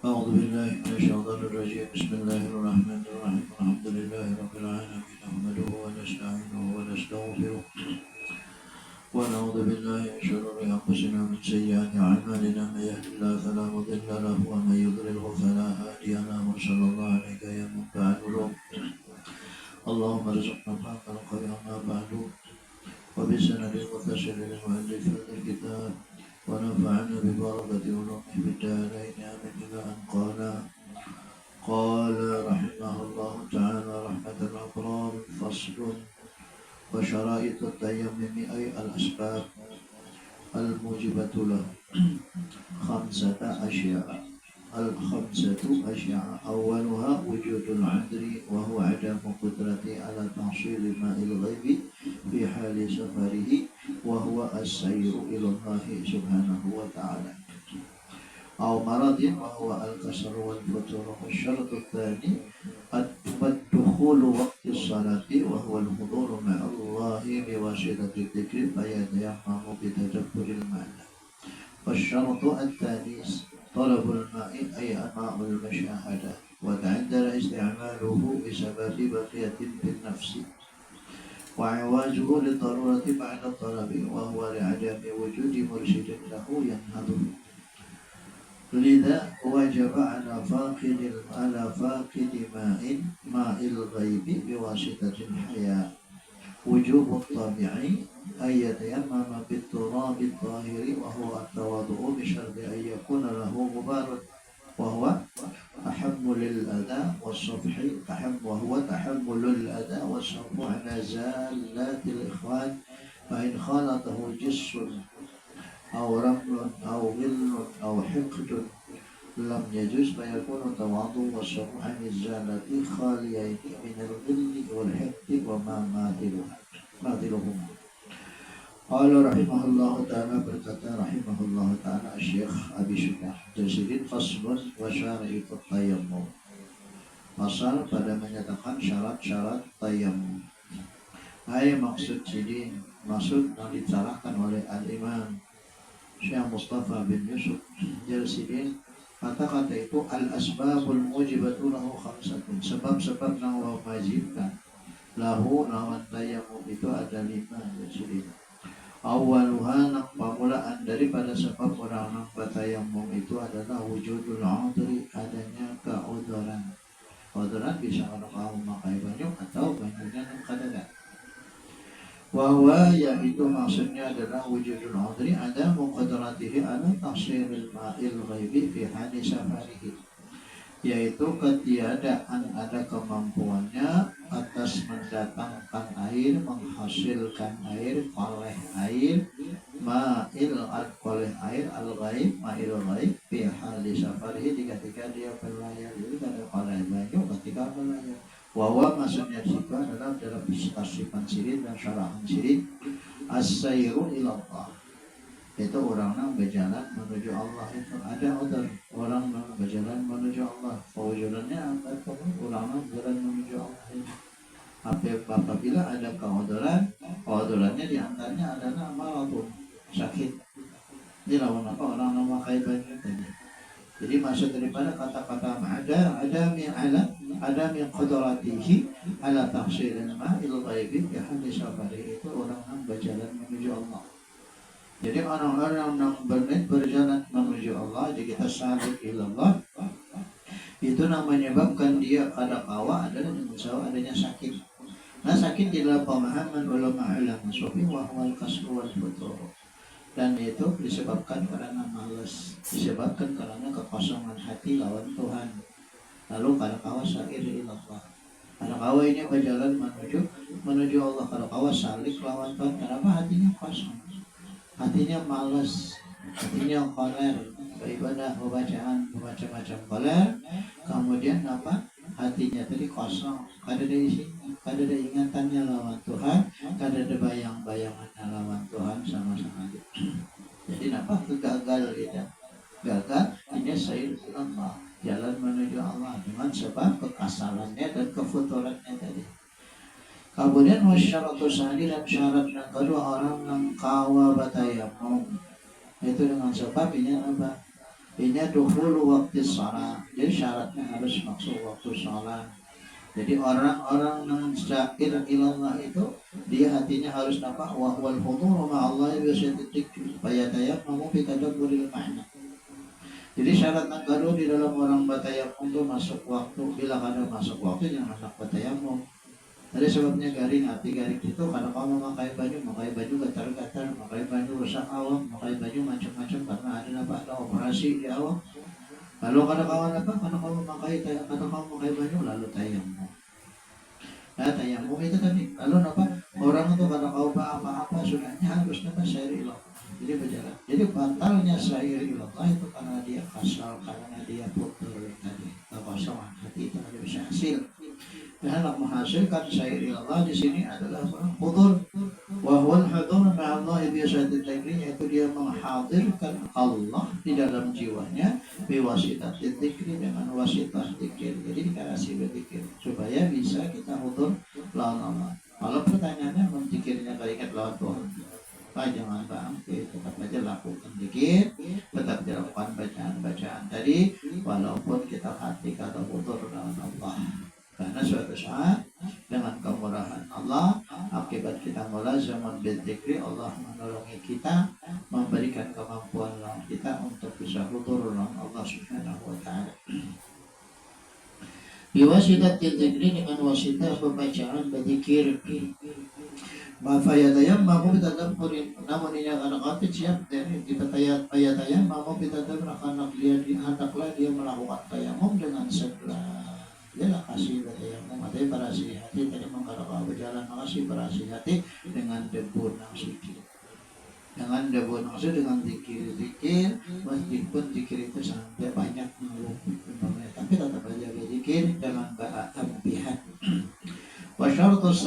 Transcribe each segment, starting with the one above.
أعوذ بالله من الشيطان الرجيم بسم الله الرحمن الرحيم الحمد لله رب العالمين نحمده ونستعينه ونستغفره ونعوذ بالله من شرور أنفسنا ومن سيئات أعمالنا من يهد الله فلا مضل له ومن يضلله فلا هادي له وصلى الله عليك يا منفع القلوب اللهم ارزقنا فهم القول ما بعد وبسند المتصل للمؤلف الكتاب ونفعنا ببركة علومه في الدارين آمين إلى أن قال رحمه الله تعالى رحمة الأبرار فصل وشرائط التيمم أي الأسباب الموجبة له خمسة أشياء أولها وجود العذر وهو عدم قدرته على تحصيل ماء الغيب في حال سفره وهو السير إلى الله سبحانه وتعالى أو مرض وهو الكسر والفتور. والشرط الثاني الدخول وقت الصلاة وهو الحضور مع الله بواسطة الذكر فيتيمم بتدبر المعنى. والشرط الثاني طلب الماء أي ماء المشاهدة وتعذر استعماله بسبب بقية في النفس وعواجه للضرورة بعد الطلب وهو لعدم وجود مرشد له ينهضه. لذا وجب على فاقد ماء الغيب بواسطة الحياة وجوب الطبيعي أن يتيمم بالتراب الطاهر وهو التواضع بشرط أن يكون له غبار وهو تحمل الأذى والصفح تحمل الأذى والصفح على زالات الإخوان فإن خالطه جس أو رمل أو غل أو حقد لم يجوز فيكون تواضع والصفح عن الزالة خاليين من الغل والحقد وما ماثلهما. قال رحمه الله تعالى berkata rahimahullah ta'ala Syekh Abi Syukah Jasirin faslun wa syara'it tayammum. Pasal pada menyatakan syarat-syarat tayammum. Maksud yang dicarahkan oleh Al-Imam Syekh Mustafa bin Yusuf Jasirin kata-kata itu al-asbabul mujibatu lahu khamsatun, sebab-sebab yang mewajibkan lahu lawan tayammum itu ada 5 Jasirin. Awaluha pamulaan daripada sebab orang bertayammum itu adalah wujudul udhri, adanya keudhuran. Udhuran bisa kalau kamu memakai banyu atau banyunya kadang. Wahwa yaitu maksudnya adalah wujudul udhri ada muqadaratihi ala tahsilil ma'il ghaibi fi hali safarihi, yaitu ketiadaan ada kemampuannya atas mendatangkan air, menghasilkan air, oleh air, oleh air al-ghaib, ma'il ghaib fi hali safarihi ketika dia berlayar. Jadi ada oleh banyu ketika berlayar. Wawa maksudnya itu adalah dalam tasipan sirin dan syarahan sirin as-sayru ilallah, itu orang yang berjalan menuju Allah. Itu ada orang yang berjalan menuju Allah. Pewujudannya apa? Orang yang berjalan menuju Allah itu apabila ada keodorannya diantaranya adalah maradun, sakit. Jadi lawan apa orang yang memakai baju tadi. Jadi maksud daripada kata-kata ada min qadratihi ala tahsilil ma'il ghaibi fi hadis safari, itu orang yang berjalan menuju Allah. Jadi orang-orang yang berjalan menuju Allah, jadi kita salik ilallah, itu menyebabkan dia ada kawa adalah dengan adanya sakit. Nah, sakit di dalam pemahaman ulama sufi wahwal kasru wal futur, dan itu disebabkan karena malas, disebabkan karena kekosongan hati lawan Tuhan. Lalu kada kawa sair ilallah, kada kawa ini berjalan menuju Allah, kada kawa salik lawan Tuhan. Kenapa? Hatinya kosong, hatinya malas, hatinya koler, beribadah, baca macam koler. Kemudian apa? Hatinya tadi kosong, kada ada isinya, kada ada ingatannya lawan Tuhan, kada ada bayang-bayangannya lawan Tuhan sama sekali. Jadi apa? Gagal kita, gagal ini sayur Allah, jalan menuju Allah dengan sebab kekasalannya dan kefuturannya tadi. Kemudian wasyaratu sani, dan syarat yang kedua orang yang kawa batayamum, itu dengan sebab ini apa? Ini dukhulu waktu sholat. Jadi syaratnya harus masuk waktu sholat. Jadi orang-orang yang syair ilallah itu dia hatinya harus nampak wahwal hudur ma'allah bisyatitik supaya daya mau kita tadaburil makna. Jadi syarat nagaru di dalam orang batayamum itu masuk waktu. Bila kada masuk waktu jangan anak batayamum. Ada sebabnya garing hati garing itu karena kamu memakai baju gatal-gatal, memakai baju rusak awam, memakai baju macam-macam karena ada operasi di awam. Lalu kada kawan apa? Karena kamu memakai baju lalu tayamum. Nah, tayamum itu tadi. Lalu apa? Orang itu kada kau apa-apa sunahnya harus dapat syair ilah. Jadi berjalan. Jadi batalnya syair ilah itu karena dia kasal, karena dia putus tadi. Kekosongan hati itu ada bisa hasil. Dan yang menghasilkan syair ilallah di sini adalah hudur. Wahwal hudur ma'allah biasati dzikri, yaitu dia menghadirkan Allah di dalam jiwanya biwasitah dzikri, dengan wasitah dzikir. Jadi dikasih berzikir supaya bisa kita hudur lawan Allah. Kalau pertanyaannya menzikirnya keringat lawan Tuhan, jangan bangkit, tetap aja lakukan zikir, tetap dilakukan bacaan-bacaan tadi, walaupun kita hati kata hudur lawan Allah. Karena suatu saat dengan kemurahan Allah, akibat kita mulazamah berzikir, Allah menolongi kita, memberikan kemampuan kita untuk bisa hudur dengan Allah Subhanahu wa taala. Biwasitat dzikri, dengan wasitah pembacaan berzikir. Maka ayat-ayat mau kita tempurin, namun ini akan kata siap dari kita ayat-ayat mau kita tempurin anak dia melakukan tayamum dengan segera. Dia kasih tayamum, ada berasi hati tadi mengkarakau berjalan, makasih berasi hati dengan debu yang suci, dengan debu yang suci, dengan zikir, meskipun zikir itu sampai banyak tapi tetap aja berzikir dengan bertambihan. Wasyaratus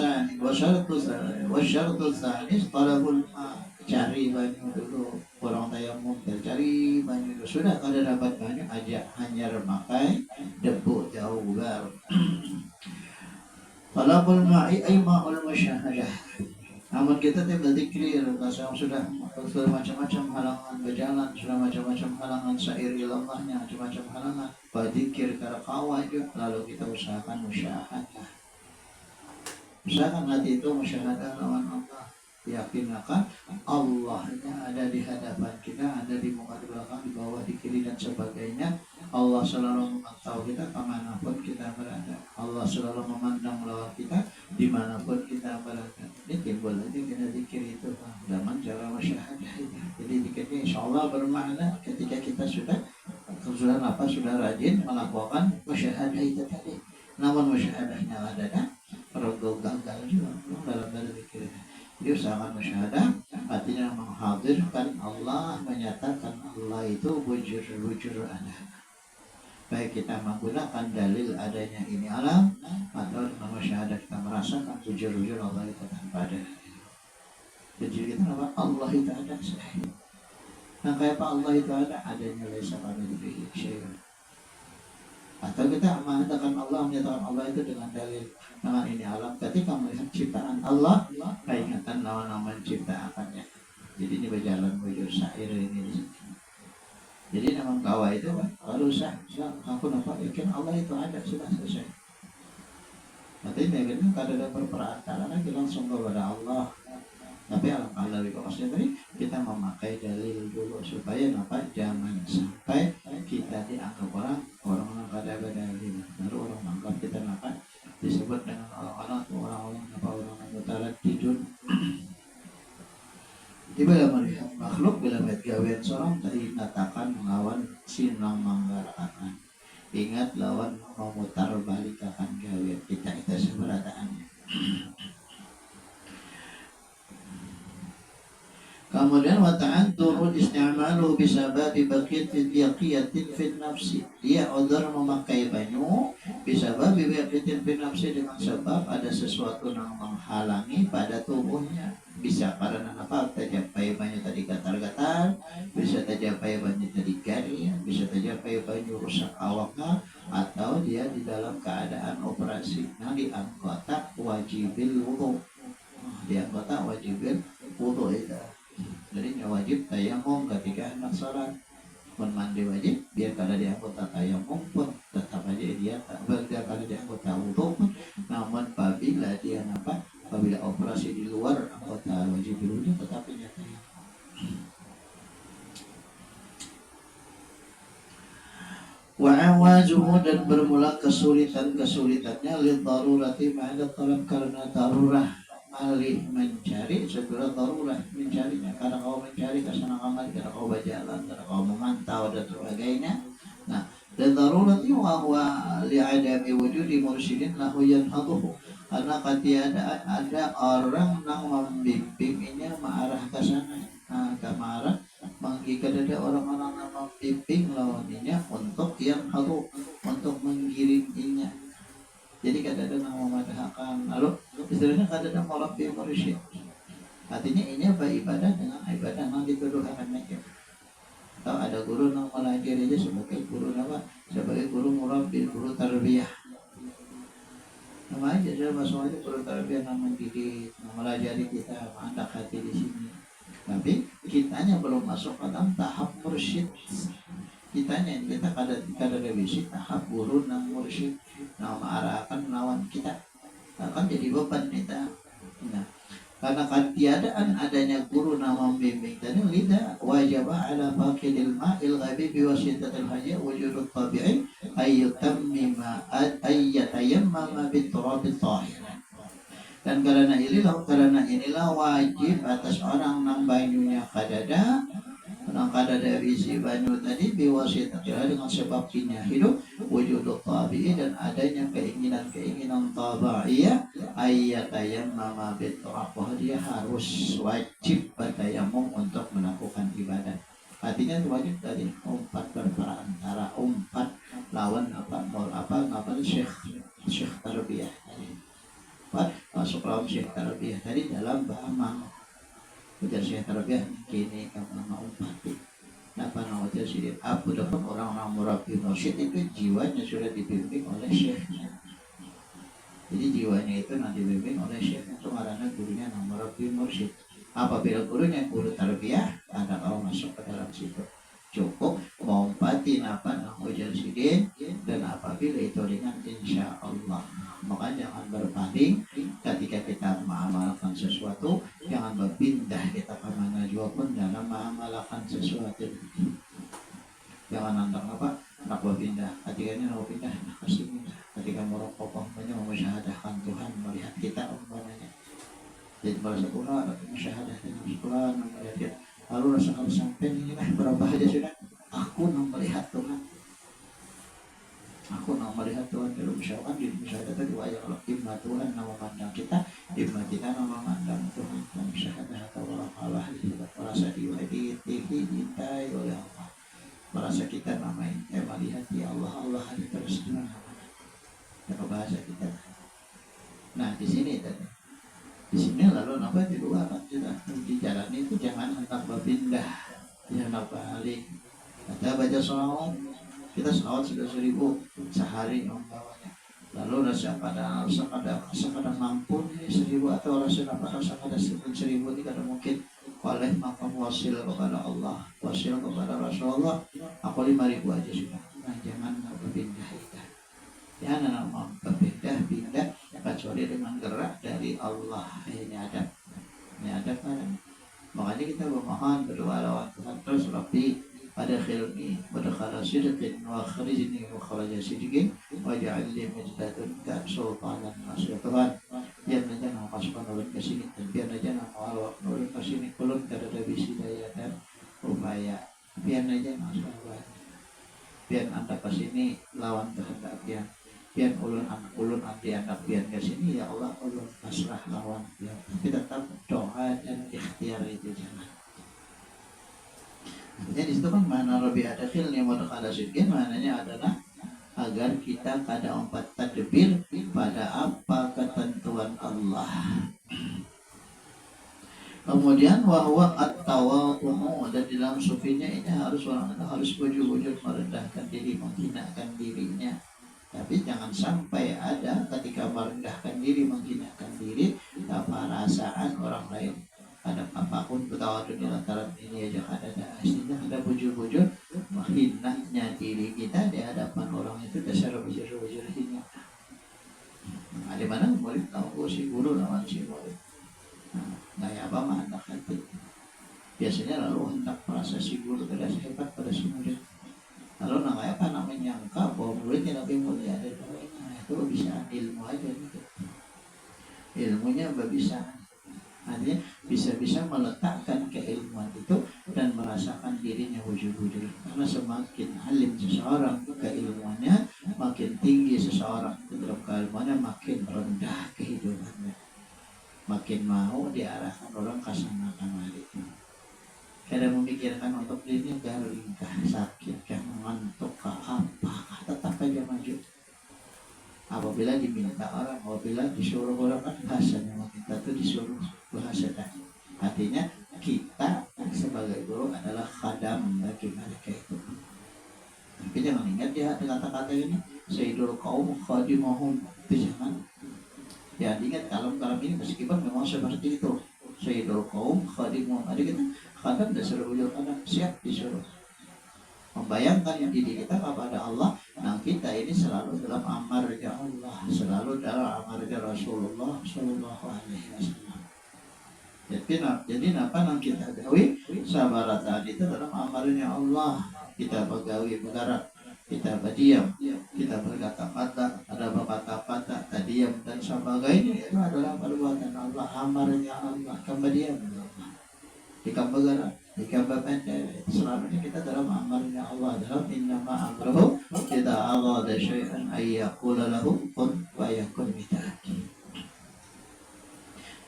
tsani talabul ma, cari banyu dulu. Orang tayamum cari banyu dulu. Sudah kada dapat banyu aja hanya memakai debu jauh baru. Talabul ma'i ay ma'ul musyahadah. Namun kita tidak berzikir, sudah macam-macam halangan berjalan, sudah macam-macam halangan syair ilallahnya, macam-macam halangan berzikir kada kawan juga, lalu kita usahakan musyahadah. Misalkan hati itu musyahadah lawan Allah, yakinkan Allahnya ada di hadapan kita, ada di muka, di belakang, di bawah, di kiri dan sebagainya. Allah selalu memantau kita kemanapun kita berada. Allah selalu memandang lawan kita dimanapun kita berada. Ini timbul aja kita zikir itu zaman cara musyahadah itu. Jadi zikirnya insya Allah bermakna ketika kita sudah rajin melakukan musyahadah itu tadi. Namun musyahadahnya ada rogo gagal juga dalam zikir. Jadi usahakan musyahadah, artinya menghadirkan Allah, menyatakan Allah itu wujud ada. Baik kita menggunakan dalil adanya ini alam, atau dengan musyahadah kita merasakan wujud Allah itu tanpa ada. Jadi kita apa? Allah itu ada. Nah kayak apa Allah itu ada? Adanya laisa kamitslihi syai'un. Atau kita mengatakan Allah, menyatakan Allah itu dengan dalil dengan ini alam. Ketika melihat ciptaan Allah, ingatan nama-nama ciptaannya. Jadi ini berjalan menuju syair ini di sini. Jadi nama kawa itu kalau aku nampak yakin Allah itu ada, sudah selesai. Nanti yakinnya kada ada perantara lagi, langsung kepada Allah. Tapi alangkah lebih bagusnya tadi kita memakai dalil dulu supaya jangan sampai kita dianggap orang kada ada dalil, baru orang menganggap kita disebut dengan orang-orang mutalat tidur. Tiba melihat makhluk bila melihat gawean seorang tadi katakan melawan sinang manggarakan. Ingat lawan memutar balik akan gawean kita seberadaannya. Kemudian wata'an turun isti'malu bisababi baqiyatin fil nafsi. Dia order memakai banyu bisababi baqiyatin fil nafsi, dengan sebab ada sesuatu yang menghalangi pada tubuhnya. Bisa karena apa? Tercapai banyu tadi gatal-gatal, bisa tercapai banyu tadi garing, bisa tercapai banyu rusak awaknya, atau dia di dalam keadaan operasi. Nah di anggota wajibil wudu. Di anggota wajibil wudu itu. Jadi wajib tayamum ketika hendak sholat. pun mandi wajib, biar kada di anggota tayamum pun tetap aja dia biar kada di anggota wudu pun, namun apabila dia apabila operasi di luar anggota wajib wudu tetap dia tayamum. Wa'awazuhu dan bermula kesulitannya lil darurati ma'ada talab karena darurah malih mencari segera darurah mencarinya karena kau mencari kesana kemari karena kau berjalan karena kau memantau dan sebagainya. Nah dan darurati wa huwa li'adami wujudi mursyidin lahu yanhaduhu karena ketiadaan ada orang yang membimbingnya mengarah ke sana ke marah mengikat ada orang-orang yang membimbing lawannya untuk yang harus untuk menggiringinya. Jadi kadang-kadang memadahkan lalu istilahnya kadang-kadang murabi mursyid. Artinya ini beribadah dengan ibadah yang dituduhkan mereka. Atau ada guru yang melajari aja sebagai guru sebagai guru murabi, guru tarbiyah. Nama aja saya maksudnya guru tarbiyah yang mendidik, melajari kita, mengandak hati di sini. Tapi kitanya belum masuk ke dalam tahap mursyid. Kita kada revisi tahap guru dan mursyid nah mengarahkan lawan kita akan jadi beban kita. Nah, karena ketiadaan adanya guru yang membimbing tadi lidah wajib ala faqidil ma'il ghabi biwasitatil haja wujudut tabi'i ayyutammima ayyatayammama biturabil tahir. Dan karena inilah wajib atas orang nang banyunya kadada isi banyu tadi biwasitatil dengan sebab hidup wujudut tabi'i dan adanya keinginan tabi'iyah ayyatayammama biturab dia harus wajib bertayamum untuk melakukan ibadah. Artinya wajib tadi umpat berperantara umpat lawan syekh tarbiyah masuk lawan syekh tarbiyah tadi dalam bahama ujar syekh tarbiyah kini kamu umpati apa wajar sidin aku dapat orang murabi mursyid itu jiwanya sudah dibimbing oleh syekhnya. Jadi jiwanya itu nanti dibimbing oleh syekhnya itu karena gurunya murabi mursyid. Apabila gurunya guru tarbiyah ada orang masuk ke dalam situ cukup mengumpati ujar sidin dan apabila itu dengan insya Allah. Maka jangan berpaling ketika kita mengamalkan sesuatu, jangan berpindah kita kemana juga pun dalam mengamalkan sesuatu. Jangan nantang nak berpindah. Ketika ini nak berpindah, nak kasih pindah. Ketika merokok, memusyahadahkan Tuhan melihat kita umpamanya. Jadi merasa Tuhan, musyahadah dengan Tuhan melihat kita. Lalu rasa kalau sampai ini berapa aja sudah. Aku melihat Tuhan. Aku nak melihat Tuhan dalam misalkan di musyahadah tadi wajah Allah imma Tuhan nama memandang kita imma kita nama memandang Tuhan dalam musyahadah atau Allah merasa diwajibkan dicintai oleh Allah merasa kita namain melihat ya Allah hari terus nama bahasa kita. Nah di sini lalu di luar di jalan itu jangan hendak berpindah jangan balik ada baca sholawat. Kita selawat sudah 1000 sehari umpamanya. Lalu rasa kada mampu 1000 atau rasa kada 1000 tidak mungkin oleh makam wasil kepada Allah, wasil kepada Rasulullah. Aku 5000 aja sudah. Nah jangan berpindah kita. Jangan berpindah kecuali dengan gerak dari Allah. Ini adab kan. Makanya kita memohon berdoa lawan Tuhan terus Rabbi adkhilni madkhala sidqin wa akhrijni makhraja sidqin waj'al li min ladunka sultanan nasir. Tuhan biar aja nak masukkan ulun ke sini dan biar aja nak awak ulun ke sini ulun kada ada bisi daya dan upaya biar aja masukkan biar anda ke sini lawan kehendak biar ulun anti anak biar ke sini ya Allah ulun pasrah lawan biar tapi tetap doa dan ikhtiar itu jangan. Jadi di situ kan mana Rabbi adkhilni mudkhala sidqin maknanya adalah agar kita kada empat tadbir pada apa ketentuan Allah. Kemudian wahwa at-tawadhu dan di dalam sufinya ini harus orang itu harus wujud merendahkan diri menghinakan dirinya. Tapi jangan sampai ada ketika merendahkan diri menghinakan diri perasaan orang lain. Ada apapun bertawadu di lantaran ini aja ada istilah ada bujur-bujur hinanya diri kita di hadapan orang itu dasar bujur-bujur hina. Nah, di mana murid tahu si guru lawan si murid. Nah, gaya apa mah anak hati. Biasanya lalu hendak merasa si guru tidak hebat pada si murid. Lalu namanya apa namanya nyangka bahwa muridnya lebih mulia dari muridnya. Nah, itu bisa ilmu aja gitu. Ilmunya bisa, artinya bisa meletakkan keilmuan itu dan merasakan dirinya wujud-wujud. Karena semakin alim seseorang keilmuannya, makin tinggi seseorang dalam keilmuannya, makin rendah kehidupannya, makin mau diarahkan orang ke sana kemari. Kadang memikirkan untuk dirinya garing kah, sakit kah, mengantuk kah, apa tetap aja maju. Apabila diminta orang, apabila disuruh orang, kan bahasanya kita tuh disuruh bahasa tadi. Artinya kita sebagai guru adalah khadam bagi mereka itu. Tapi jangan ingat ya kata-kata ini, Sayyidul Qaum khadimuhum, itu jangan. Ya ingat kalam-kalam ini meskipun memang seperti itu. Sayyidul Qaum khadimuhum, ada kita khadam dan suruh ujur khadam, siap disuruh membayangkan yang diri kita kepada Allah. Nah kita ini selalu dalam amarnya Allah, selalu dalam amarnya Rasulullah Sallallahu Alaihi Wasallam. Jadi apa yang kita gawi sabar tadi itu dalam amarnya Allah. Kita begawi bergerak, kita berdiam, kita berkata-kata, ada berkata-kata, diam dan sebagainya, itu adalah perbuatan Allah, amarnya Allah, kemudian jika bergerak, jika berpendek, selamanya kita dalam amarnya Allah, dalam innama amruhu idza arada syai'an ay yaqula lahu kun fayakun bita'ati.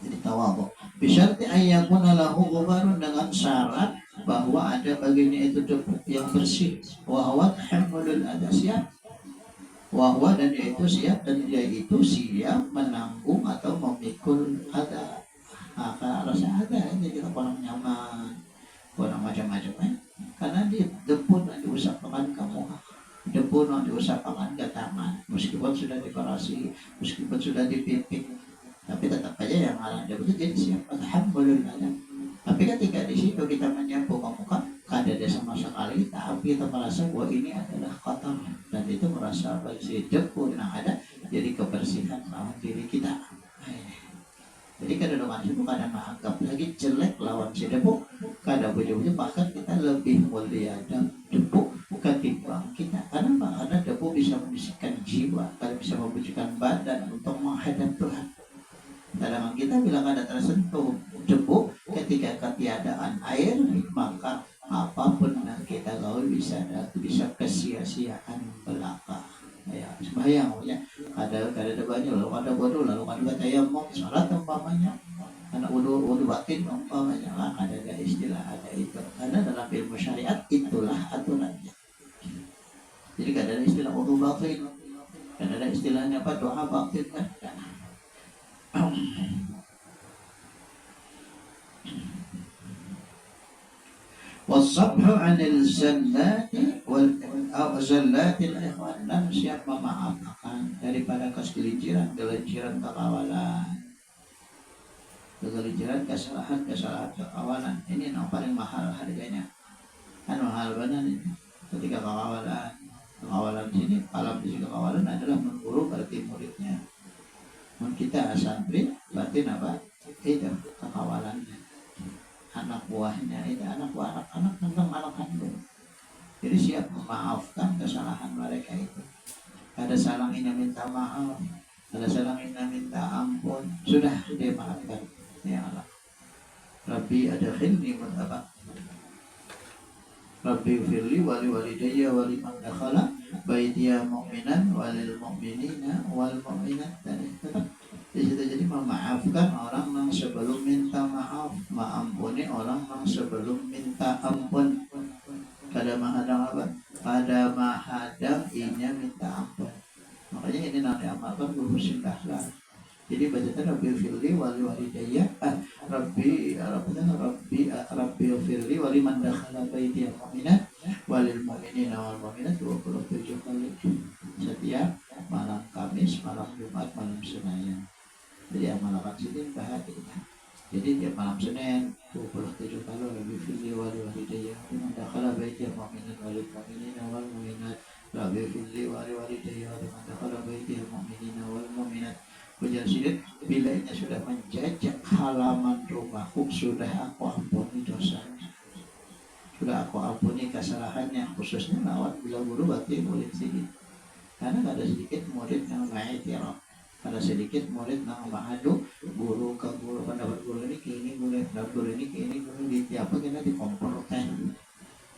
Jadi tawadhu bisyarti ay yakuna lahu ghubarun, dengan syarat bahwa ada baginya itu debu yang bersih, wa huwa tahammulul adha, siap, wa huwa, dan dia itu siap, dan dia itu siap menanggung atau memikul adha. Rasa ada ini kita kurang nyaman, kurang macam-macam karena dia debu yang diusahakan kamu, debu yang diusahakan ke taman, meskipun sudah dekorasi, meskipun sudah dipipik, tapi tetap aja yang ngalah debu itu jadi siapa alhamdulillah. Tapi ketika di situ kita menyapu muka, kada ada sama sekali, tapi kita merasa bahwa ini adalah kotor, dan itu merasa bersih, debu yang ada jadi kebersihan lawan diri kita. Jadi kadang manusia itu kadang menganggap lagi jelek lawan si debu, kadang bujur-bujur bahkan kita lebih mulia dan debu ketimbang kita. Karena debu bisa membisikkan jiwa, kadang bisa membujukkan badan untuk menghadap Tuhan. Dalam kita bilang ada tersentuh debu ketika ketiadaan air, maka apapun yang kita gaul bisa kesia-siaan belaka. Ya, sembahyang ya. Ada debannya, lalu ada bodoh, lalu ada tayamum, salat umpamanya, karena wudu batin umpamanya, ada istilah ada itu. Karena dalam ilmu syariat itulah aturannya. Jadi ada istilah wudu batin, ada istilahnya apa, doa batin kan. Wasabhu 'anil zallati wal zallatil ikhwan, dan siap memaafkan daripada kesgelinciran kekawalan, kesalahan kekawalan. Ini yang paling mahal harganya, kan mahal benar ini. Ketika kekawalan sini, alam di kekawalan adalah mengguru berarti muridnya. Kita santri berarti apa? Itu kekawalannya, anak buahnya, itu anak buah anak tentang anak kandung. Jadi siap memaafkan kesalahan mereka itu. Ada salah ini minta maaf, ada salah ini minta ampun, sudah dia maafkan. Ya Allah, Rabbi adkhilni mutaba, Rabbi firli wali walidayya wali man dakhala baitiya mu'minan walil mu'minina wal mu'minat. Di situ jadi memaafkan orang yang sebelum minta maaf, mengampuni orang yang sebelum minta ampun. Kada mahadang apa? Kada mahadang inya minta ampun. Makanya ini nanti amalkan guru sindahlah. Jadi bacaan Rabbi firli wali walidayya, Rabbi firli wali man dakhala baitiya mu'minat walil mu'minina wal mu'minat 27 kali setiap malam Kamis, malam Jumat, malam Senin. Jadi amalkan sini bahagia. Jadi tiap malam Senin 27 kali lebih fili wali walidayya liman dakhala baital mu'minin walil mu'minina wal mu'minat lebih fili wali walidayya liman dakhala baital mu'minina wal mu'minat. Ujar Sidin, bila ini sudah menjajak halaman rumahku, sudah aku ampuni dosanya, sudah aku ampuni kesalahannya, khususnya lawan bila guru bakti murid Sidin. Karena ada sedikit murid yang ma'ikirah, ada sedikit murid yang ma'adu guru ke guru, pendapat guru ini ke ini, pendapat guru ini ke ini, guru di tiapa kita dikomporkan,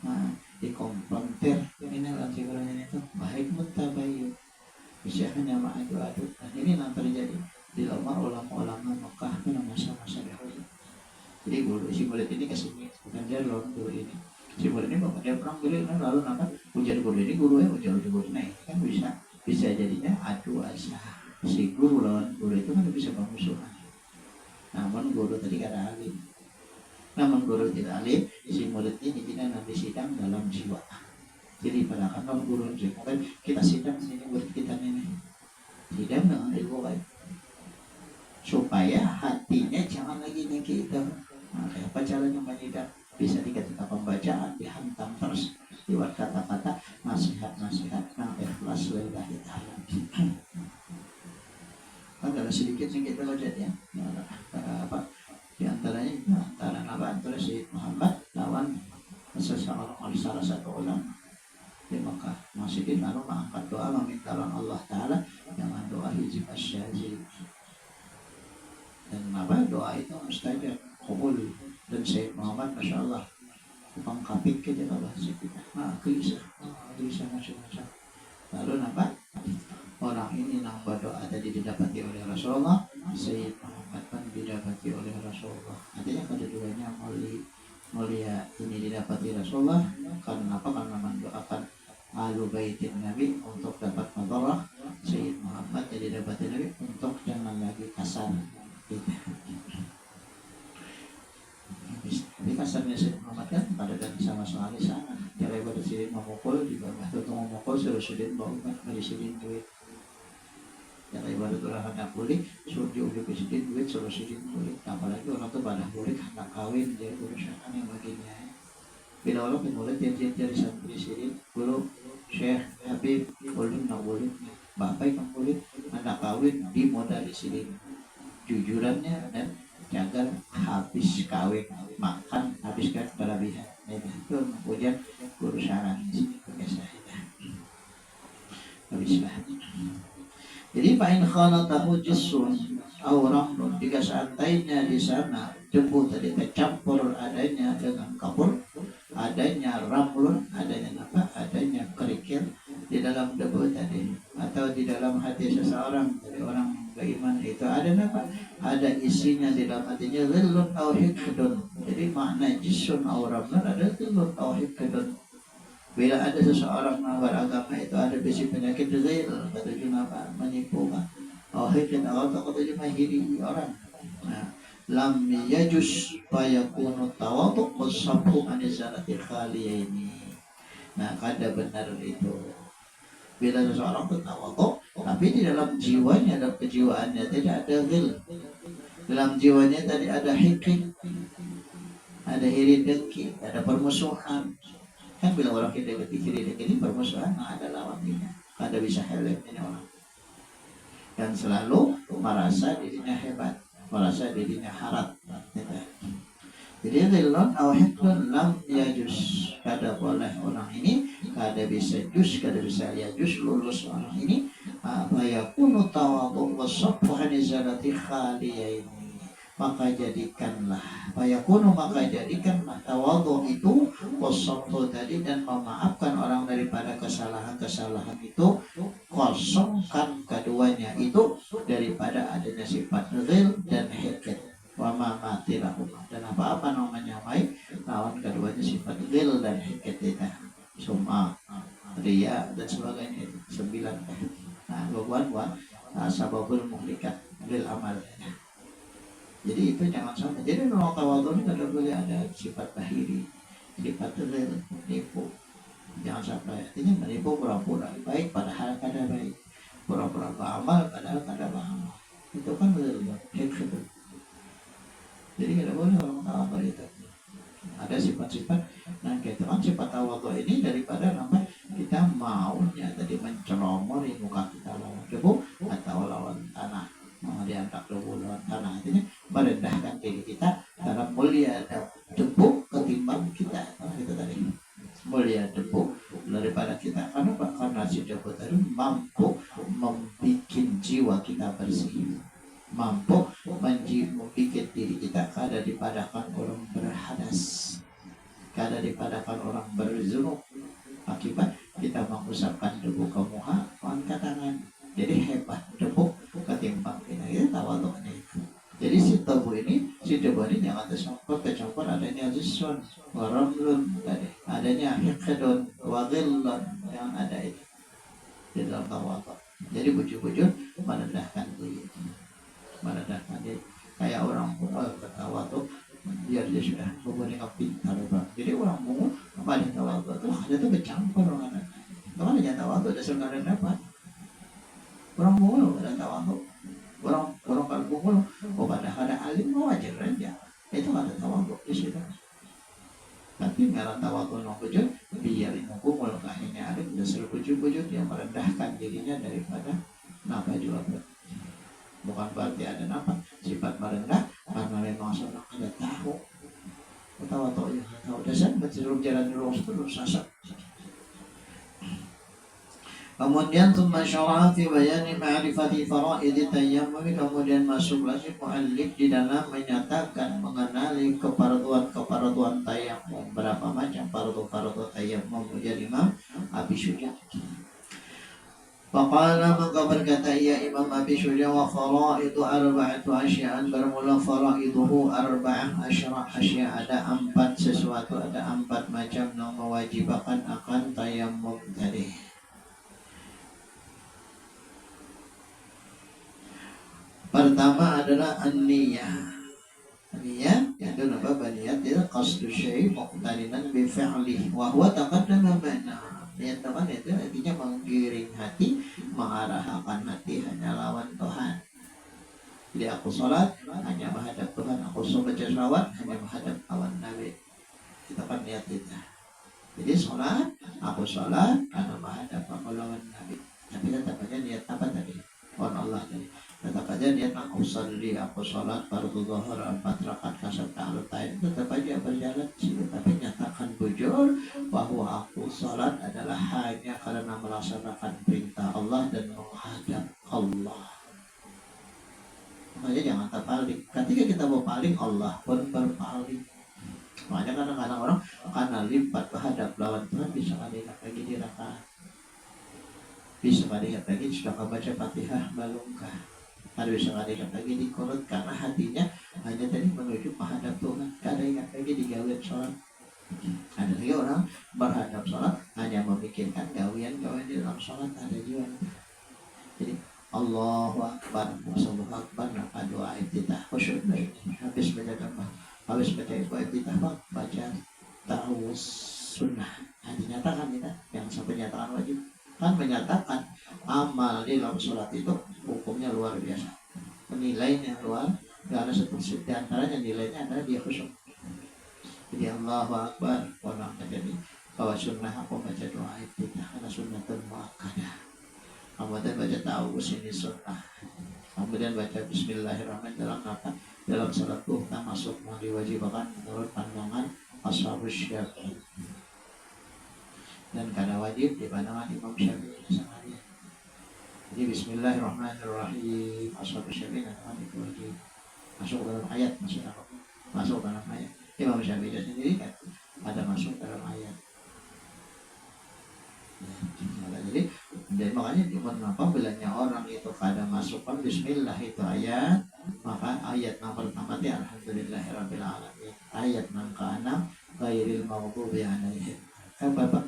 nah dikomprontir, ini nanti gurunya itu baik mutabayun, bisa hanya ma'adu-adu. Nah ini yang terjadi di lama ulama-ulama Mekah pada masa-masa dahulu. Jadi guru si murid ini kesini, bukan dia lawan guru ini. Si murid ini bapak dia perang guru ini lalu nampak ujar guru ini gurunya ujar guru ini kan bisa jadinya adu asa. Si guru lawan guru itu kan bisa bermusuhan. Namun guru tadi kata alim. Namun guru tidak alim, si murid ini tidak nanti sidang dalam jiwa. Jadi pada kantor guru kita sidang ini murid kita ini sidang dengan ilmu baik, supaya hatinya jangan lagi nyengki itu. Nah, apa caranya menyidang? Bisa di ketika pembacaan dihantam terus lewat kata-kata nasihat-nasihat yang ikhlas lillahi ta'ala. Adalah sedikit yang kita baca ya. Apa di antaranya antara Syed Muhammad lawan salah satu ulama di Mekah. Masjidin lalu mengangkat doa meminta Allah Ta'ala dengan doa hizib asyazil. Dan apa doa itu mustajab kabul. Dan Syed Muhammad Masya Allah tukang kapik ke jalan bahasa kita gelisah macam-macam. Lalu nampak orang ini nambah doa tadi didapati oleh Rasulullah, Syed Muhammad pun didapati oleh Rasulullah. Artinya kedua-duanya mulia ini didapati Rasulullah. Karena apa? Karena mendoakan ahlu baitin Nabi untuk dapat madarah. Syed Muhammad jadi didapati Nabi untuk jangan lagi kasar. Tapi kasarnya Syed Muhammad kan pada dan sama sekali sana. Kira pada Sidin memukul di bawah itu memukul suruh Sidin bawa dari Sidin duit. Kira pada orang hendak kulit suruh diulik ke Sidin duit suruh Sidin kulit. Apalagi orang itu pada kulit hendak kawin jadi urusan yang baginya. Bila orang pemulit yang jadi santri Sidin guru Syekh Habib ulun nak kulit bapak yang kulit hendak kawin di modal Sidin. Jujurannya dan jangan habis kawin makan habiskan berlebihan. Itu kemudian guru saran di sini habislah. Jadi fa'in khalatahu jissun aw ramlun, jika seandainya di sana debu tadi tercampur adanya dengan kapur, adanya ramlun, adanya apa? Adanya kerikil di dalam debu tadi atau di dalam hati seseorang dari orang beriman itu ada apa? Ada isinya di dalam hatinya ghillun aw hikdun. Jadi makna jisun aw ramlun ada ghillun aw hikdun. Bila ada seseorang yang beragama itu ada bisi penyakit ghil, kata apa? Menipu kan? Aw hikdun atau kata menghiri orang. Nah, lam yajus fayakunu tawadhu wasabhu anizalatil khaliyaini. Nah, kada benar itu. Bila seseorang bertawadhu tapi di dalam jiwanya, dalam kejiwaannya tidak ada ghil. Dalam jiwanya tadi ada hikid, ada iri dengki, ada permusuhan. Kan bila orang kita iri dengki ini permusuhan, ada lawannya. Kada bisa helm ini orang. Dan selalu merasa dirinya hebat, merasa dirinya harap. Jadi ghillun aw hikdun lam yajus. Kada boleh orang ini, kada bisa jus, kada bisa yajus lulus orang ini. Fayakunu tawadhu wasabhu anizalati khaliyaini. Maka jadikanlah tawadhu itu wasabhu tadi dan memaafkan orang daripada kesalahan-kesalahan itu, kosongkan keduanya itu daripada adanya sifat ghil dan hikid. Wama matilahu, dan apa-apa namanya baik lawan keduanya sifat ghil dan hikid itu sum'ah, riya dan sebagainya itu 9. Nah, buat sababul muhlikat ghil amal. Jadi itu jangan sampai. Jadi kalau tawadhu ini tidak boleh ada sifat bahiri, sifat ghil, menipu. Jangan sampai. Artinya menipu pura-pura baik padahal kada baik, pura-pura beramal padahal kada beramal. Itu kan ghil, hikid. Jadi tidak boleh orang tawadhu itu. Ada sifat-sifat, nah gitu kan sifat tawadhu ini daripada namanya kita maunya tadi menceromori muka kita lawan debu atau lawan tanah, mau diangkat debu lawan tanah, artinya merendahkan diri kita dalam mulia debu ketimbang kita, itu tadi mulia debu daripada kita. Kenapa? Karena si debu tadi mampu membuat jiwa kita bersih, mampu membuat diri kita kada dipadakan orang berhadas, kada dipadakan orang berzunub akibat kita mengusapkan debu ke muka, angkat tangan. Jadi hebat debu ketimbang kita. Itu tawadhu'nya itu. Jadi si debu ini jangan tercampur adanya zisun, waramlun tadi, adanya hikdun, waghillun yang ada itu di dalam tawadhu. Jadi bujur-bujur merendahkan diri, merendahkan diri. Kayak orang bertawadhu biar dia sudah mempunyai pintar, jadi orang bungu apa ada tawadhu itu ada tuh bercampur orang ada. Kalau ada tawadhu ada surga dapat. Orang bungu ada tawadhu, orang kalau bungu oh pada ada alim wajar aja, itu ada tawadhu di situ. Tapi merah tawadhu nong bujur biar bungu kahnya ada udah seru bujur yang merendahkan dirinya daripada napa juga. Bukan berarti ada napa sifat merendah, karena memang seorang ada tahu tahu ya tahu dasar berjalan jalan terus sasar. Kemudian tsumma syara'a fi bayani ma'rifati faraid tayammum, kemudian masuk lagi muallif di dalam menyatakan mengenali keparduan tayammum, berapa macam fardu tayammum. Kemudian Imam Abi Syuja Faqala, maka berkata ia Imam Abi Syuja, wa faraidu arba'atu asya'an, bermula faraiduhu arba'ah asya', ada 4 sesuatu, ada 4 macam yang mewajibkan akan tayammum tadi. Pertama adalah an-niyah. Niyah yang itu apa? Niat itu qasdu syai' muqtarinan bi fi'lihi wa huwa taqaddama ma'na. Niat teman itu artinya menggiring hati, mengarahkan hati hanya lawan Tuhan. Jadi aku sholat hanya menghadap Tuhan, aku baca selawat hanya menghadap lawan Nabi. Itu kan niat kita. Jadi sholat, aku sholat karena menghadap lawan Nabi. Tapi tetap aja niat apa tadi? On Allah tadi. Tetap aja niat aku sholat fardhu zuhur 4 rakaat kasat ta'alutain, tetap aja berjalan sih. Tapi nyatakan bujur bahwa aku sholat adalah hanya karena melaksanakan perintah Allah dan menghadap Allah. Makanya jangan terpaling. Ketika kita mau paling, Allah pun berpaling. Makanya kadang-kadang orang karena lipat menghadap lawan Tuhan bisa kalihat lagi di rakaat, bisa kalihat lagi sudah baca Fatihah balungkah, ada bisa kalihat lagi di qunut karena hatinya hanya tadi menuju menghadap Tuhan. Kada ingat lagi di gawian sholat. Ada lagi orang berhadap sholat hanya memikirkan gawian di dalam sholat, ada juga. Jadi Allahu Akbar, Allahu Akbar, maka doa iftitah khusyuk, habis baca doa, habis baca iftitah baca ta'awuz sunnah. Dinyatakan kita yang sampai nyatakan wajib kan, menyatakan amal di dalam sholat itu hukumnya luar biasa, nilainya luar biasa. Seperti di antaranya nilainya adalah dia khusyuk. Jadi Allahu Akbar, orang jadi bahwa sunnah aku baca doa iftitah karena sunnatun muakkadah. Kemudian baca ta'awuz ini sunnah. Kemudian baca bismillahirrahmanirrahim dalam apa? Dalam salat duha masuk yang diwajibkan menurut pandangan Ashabus Syafi'i. Dan karena wajib di pandangan Imam Syafi'i sekalian. Jadi bismillahirrahmanirrahim Ashabus Syafi'i dan itu wajib. Masuk dalam ayat, masuk dalam ayat. Imam Syafi'i sendiri kan ada masuk dalam ayat. Jadi makanya kenapa bilangnya orang itu kada masukkan bismillah itu ayat, maka ayat yang pertama itu alhamdulillahirabbil alamin, ayat yang ke-6 ghairil maghdubi alaihim Bapak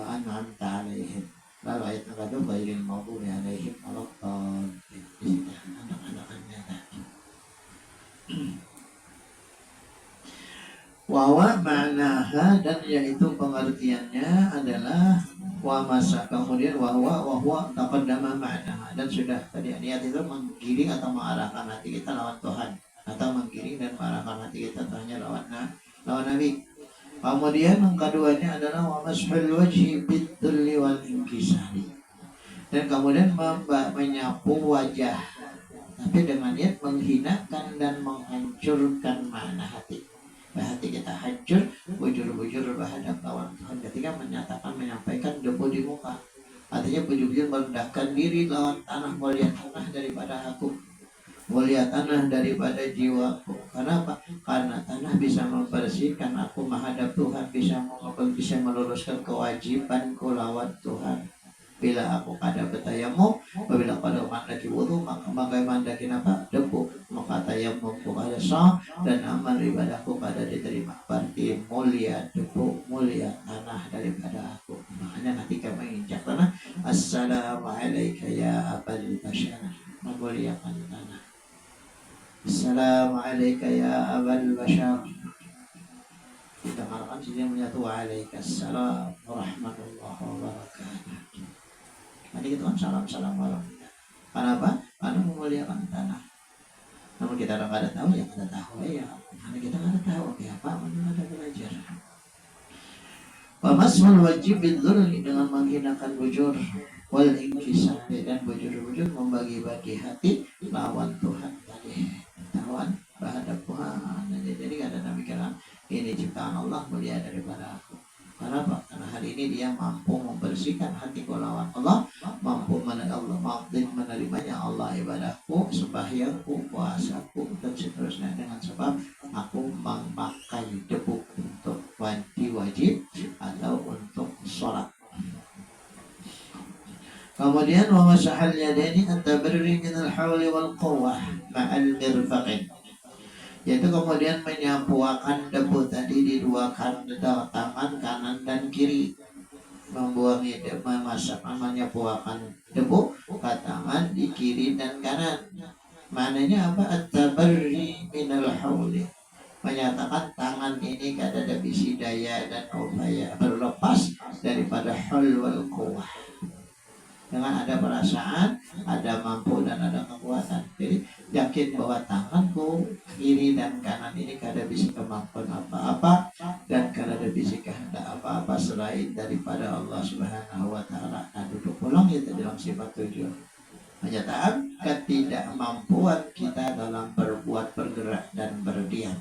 an'amta alaihim, lalu ayat yang kedua ghairil maghdubi alaihim waladdallin, anak-anaknya tadi. Wawa ma'naha, dan yaitu pengertiannya adalah wa masa, kemudian wahwa taqaddama ma'naha, dan sudah tadi niat itu menggiring atau mengarahkan hati kita lawan Tuhan. atau menggiring dan mengarahkan hati kita hanya lawan Nabi. Kemudian yang keduanya adalah wa mashul wajhi bidulli wal inkisari, dan kemudian menyapu wajah tapi dengan niat menghinakan dan menghancurkan mana hati. Hati kita hancur, bujur-bujur berhadap lawan Tuhan ketika menyatakan menyampaikan debu di muka. Artinya bujur-bujur merendahkan diri lawan tanah, mulia tanah daripada aku, mulia tanah daripada jiwaku. Kenapa? Karena tanah bisa membersihkan aku menghadap Tuhan, bisa meluruskan kewajibanku lawan Tuhan. Bila aku kada bertayamum, apabila pada mandaki wudu, maka mandaki apa? Debu. Maka tayamum ku kada sah dan amal ibadahku kada diterima. Berarti mulia debu, mulia tanah daripada aku. Makanya ketika menginjak tanah, assalamualaikum ya abal bashar, memuliakan tanah. Assalamualaikum ya abal bashar. Kita harapkan sini menyatu waalaikumsalam warahmatullahi wabarakatuh. Nanti itu kan salam-salam malam. Kenapa? Karena memuliakan tanah. Namun kita orang kada tahu ya kada tahu ya. Karena kita kada tahu ya apa mana ada belajar. Pamasmul wajib bidzulli, dengan menghinakan bujur, wal inkisar, dan bujur-bujur membagi-bagi hati lawan Tuhan tadi. Lawan berhadap Tuhan. Jadi kada Nabi kira ini ciptaan Allah mulia daripada aku. Kenapa? Karena hari ini dia mampu membersihkan hatiku lawan Allah, mampu menerimanya Allah ibadahku, sembahyangku, puasaku, dan seterusnya dengan sebab aku memakai debu untuk wajib atau untuk sholat. Kemudian wa masahal yadaini at-tabarri min al-hawli wal quwwah ma'al mirfaqin, yaitu kemudian menyapuakan debu tadi di dua tangan kanan dan kiri, membuangi menyapuakan debu ke tangan di kiri dan kanan. Maknanya apa? At-tabarri minal hauli, menyatakan tangan ini kada ada bisi daya dan upaya berlepas daripada haul wal quwwah, dengan ada perasaan, ada mampu dan ada kekuatan. Jadi yakin bahwa tanganku kiri dan kanan ini kada bisa kemampuan apa-apa dan kada ada bisa kehendak apa-apa selain daripada Allah Subhanahu wa taala. Nah, duduk pulang itu dalam sifat tujuh. Menyatakan ketidakmampuan kita dalam berbuat, bergerak dan berdiam.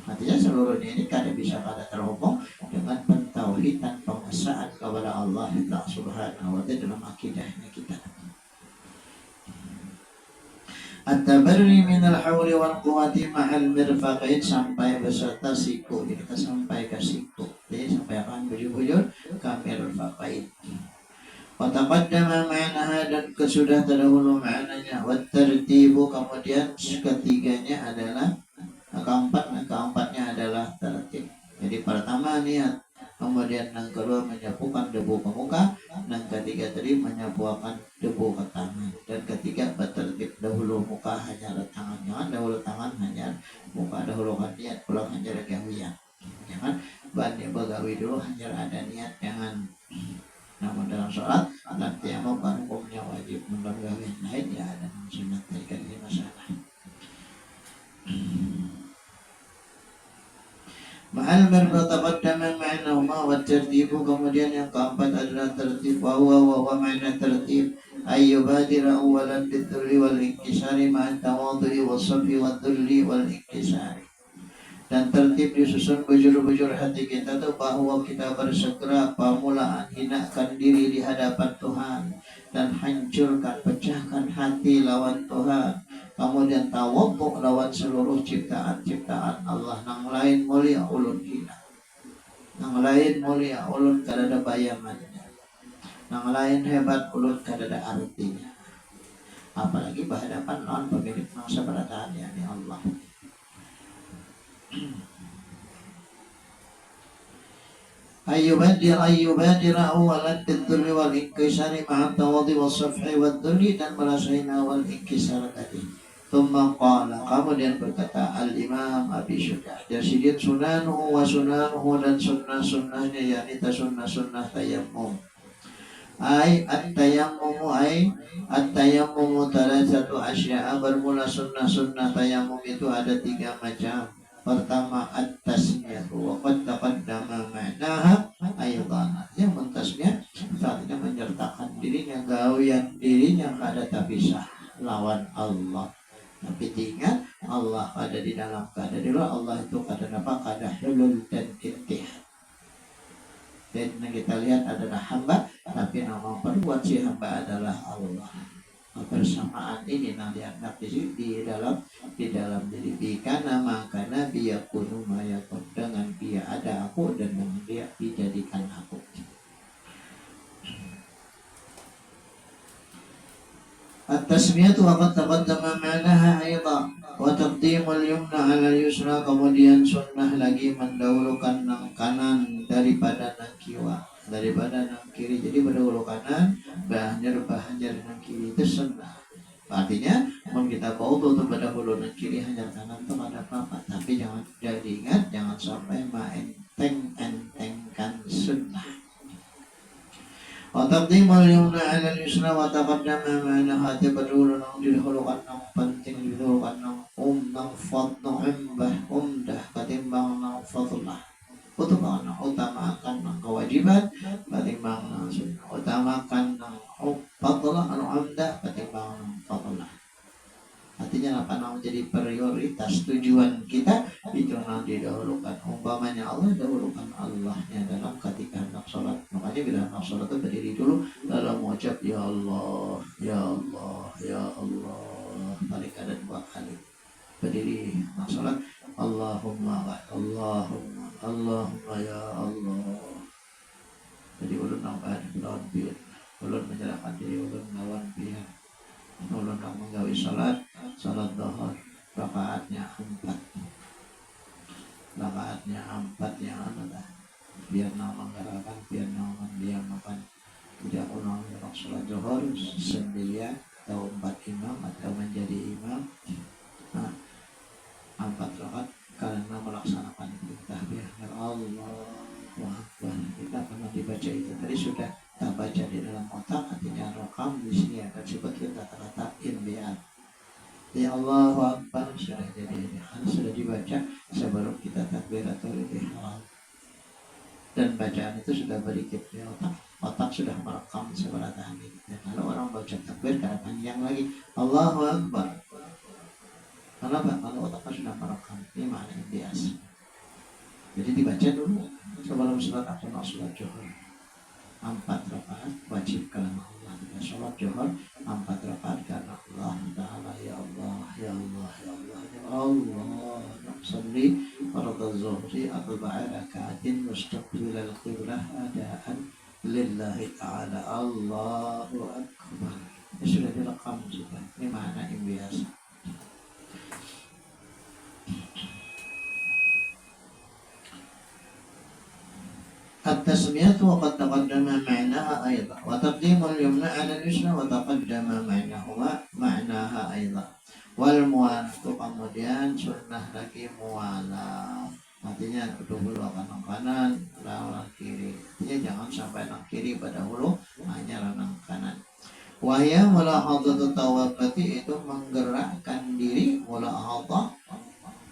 Artinya seluruhnya ini kada bisa kada terhubung dengan pentauhidan, pengesaan kepada Allah Subhanahu wa taala dalam akidahnya kita. At-tabarri minal hawli wal quwwati ma'al mirfaqain, sampai beserta siku. Kita sampai ke siku. Jadi sampai akan bujur-bujur ke mirfaqain. Wa taqaddama ma'naha, dan sudah terdahulu maknanya. Wa tartibu, kemudian ketiganya adalah keempatnya adalah tertib. Jadi pertama niat, kemudian yang kedua menyapukan debu ke muka, yang ketiga tadi menyapukan debu ke tangan, dan ketiga bertertib dahulu muka hanya tangan, jangan dahulu tangan hanya muka, dahulu niat pulang hanya gawian, jangan banyak begawi dulu hanya ada niat, jangan. Namun dalam sholat nanti yang mau hukumnya wajib, menurut gawian lain ya ada sunat dari masalah. Ma'al bertaqaddama ma'nahuma wa tertibu, kemudian yang keempat adalah tertib, wa ma'na tertib ayyubadira awalan bidulli wal inkisari ma'at tawadhu'i wassafi wa dhulli wal inkisari. Dan tertib disusun bujur-bujur hati kita tuh bahwa kita bersegera pamulaan hinakan diri di hadapan Tuhan dan hancurkan, pecahkan hati lawan Tuhan. Kemudian tawadhu lawan seluruh ciptaan-ciptaan Allah. Nang lain mulia ulun hina, nang lain mulia ulun kada ada bayangannya, nang lain hebat ulun kada ada artinya, apalagi berhadapan lawan pemilik masa berataan, yakni Allah. ayyubadira awalan bidulli wal inkisari ma'at tawadhi wassafhi wad dhulli, dan merasainya wal inkisar tadi. Thumma qala, kemudian berkata Al-Imam Abi Syuja, Jasidin sunanuhu wa sunanuhu, dan sunnah-sunnahnya yakni sunnah-sunnah tayammum. Ay at-tayammumu ay at-tayammumu thalathatu asya'a. Bermula sunnah-sunnah tayamum itu ada 3 macam. Pertama at-tasmiyah wa qad taqaddama ma'naha aydan. Yang mentasmiyah artinya menyertakan dirinya, gawian dirinya kada terpisah lawan Allah. Tapi diingat Allah ada di dalam, kada di luar. Allah itu kada apa, kada hulul dan ittihad. Dan yang kita lihat adalah hamba, tapi nama perbuat si hamba adalah Allah. Kebersamaan ini nanti anak di dalam diri, karena makanya dia kuno maya, dengan dia ada aku dan dengan dia dijadikan aku. At-tasmiyatu wa qad taqaddama ma'naha aidan wa taqdimul yumna 'ala al-yusra. Kemudian sunnah lagi mendahulukan nang kanan daripada nang kiri. Jadi berdahulu kanan, bahanjar nang kiri itu sunnah. Artinya mau kita bawa untuk berdahulu nang kiri hanya kanan itu ada apa-apa, tapi jangan jadi ingat, jangan sampai entengkan sunnah. Taqdimul yumna 'ala al-yusra wa taqaddama ma'naha. Berdahulu nang didahulukan nang penting, didahulukan nang nang umdah ketimbang nang fadlah. Utamakan nang kewajiban ketimbang nang sunnah. Utamakan nang fadlah umdah ketimbang nang fadlah. Artinya apa, nang jadi prioritas tujuan kita itu nang didahulukan. Umpamanya Allah, dahulukan Allahnya dalam ketika hendak sholat. Makanya bila hendak sholat itu berdiri dulu dalam mengucap ya Allah, ya Allah, ya Allah. Balik ada 2 kali. Berdiri hendak sholat, Allahumma ya Allah. Jadi ulun nambahan lawan pihak, ulun menyerahkan diri, ulun lawan pihak, ulun nak menggawi salat dhuhur rakaatnya 4 yang ada biar nama menggarakan, biar nama dia makan. Tidak ulang salat dhuhur sendirian atau 4 imam atau menjadi imam. 4 rakaat karena melaksanakan takbir Allahu Akbar. Kita pernah dibaca itu tadi, sudah kita baca di dalam otak. Artinya rekam di sini akan seperti kata-kata imbiat. Ya Allahu Akbar sudah jadi, sudah dibaca sebelum kita takbiratul ihram. Dan bacaan itu sudah berikut di otak sudah merekam seberapa ini. Dan kalau orang baca takbir karena panjang lagi Allahu Akbar. Kenapa? Kalau otaknya sudah merekam. Ini makna yang biasa. Jadi dibaca dulu sebelum sholat atau sholat zuhur. 4 rakaat wajib karena Allah. Sholat zuhur 4 rakaat karena Allah Ta'ala. Ya Allah, ya Allah, ya Allah, ya Allah. Salli fardhu zuhri arba'a rakaatin mustaqbilal qiblah adaan lillahi ta'ala. Allahu Akbar. Ini sudah direkam juga. Ini makna yang biasa. At-tasmiyatu wa qad taqaddama ma'naha aydan wa taqdimul yumna 'ala al-yusra wa taqaddama ma'naha aydan wal muwalatu. Kemudian sunnah lagi muwalah, artinya dahulu kanan kanan lawan kiri. Artinya jangan sampai nang kiri pada hulu, hanya nang kanan. Wahya mulahadatu tawabati, itu menggerakkan diri, mulahadha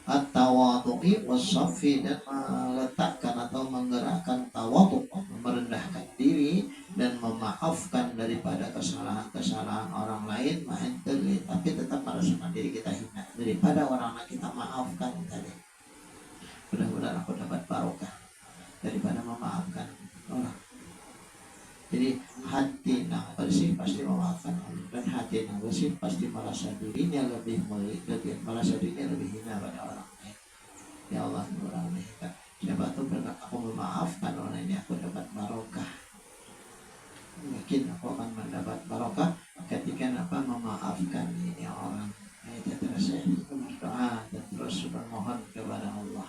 at-tawadhu'i was-saffi, dan meletakkan atau menggerakkan tawadhu, merendahkan diri dan memaafkan daripada kesalahan-kesalahan orang lain, tapi tetap merasakan diri kita hina daripada orang lain kita maafkan tadi. Mudah-mudahan aku dapat barokah daripada memaafkan orang. Jadi hati yang bersih pasti memaafkan orang, dan hati yang bersih pasti merasa dirinya lebih hina pada orang lain. Ya Allah, orang ini siapa tuh berkat aku memaafkan orang ini, aku dapat barokah. Mungkin aku akan mendapat barokah ketika memaafkan ini orang. Itu terus berdoa dan terus bermohon kepada Allah.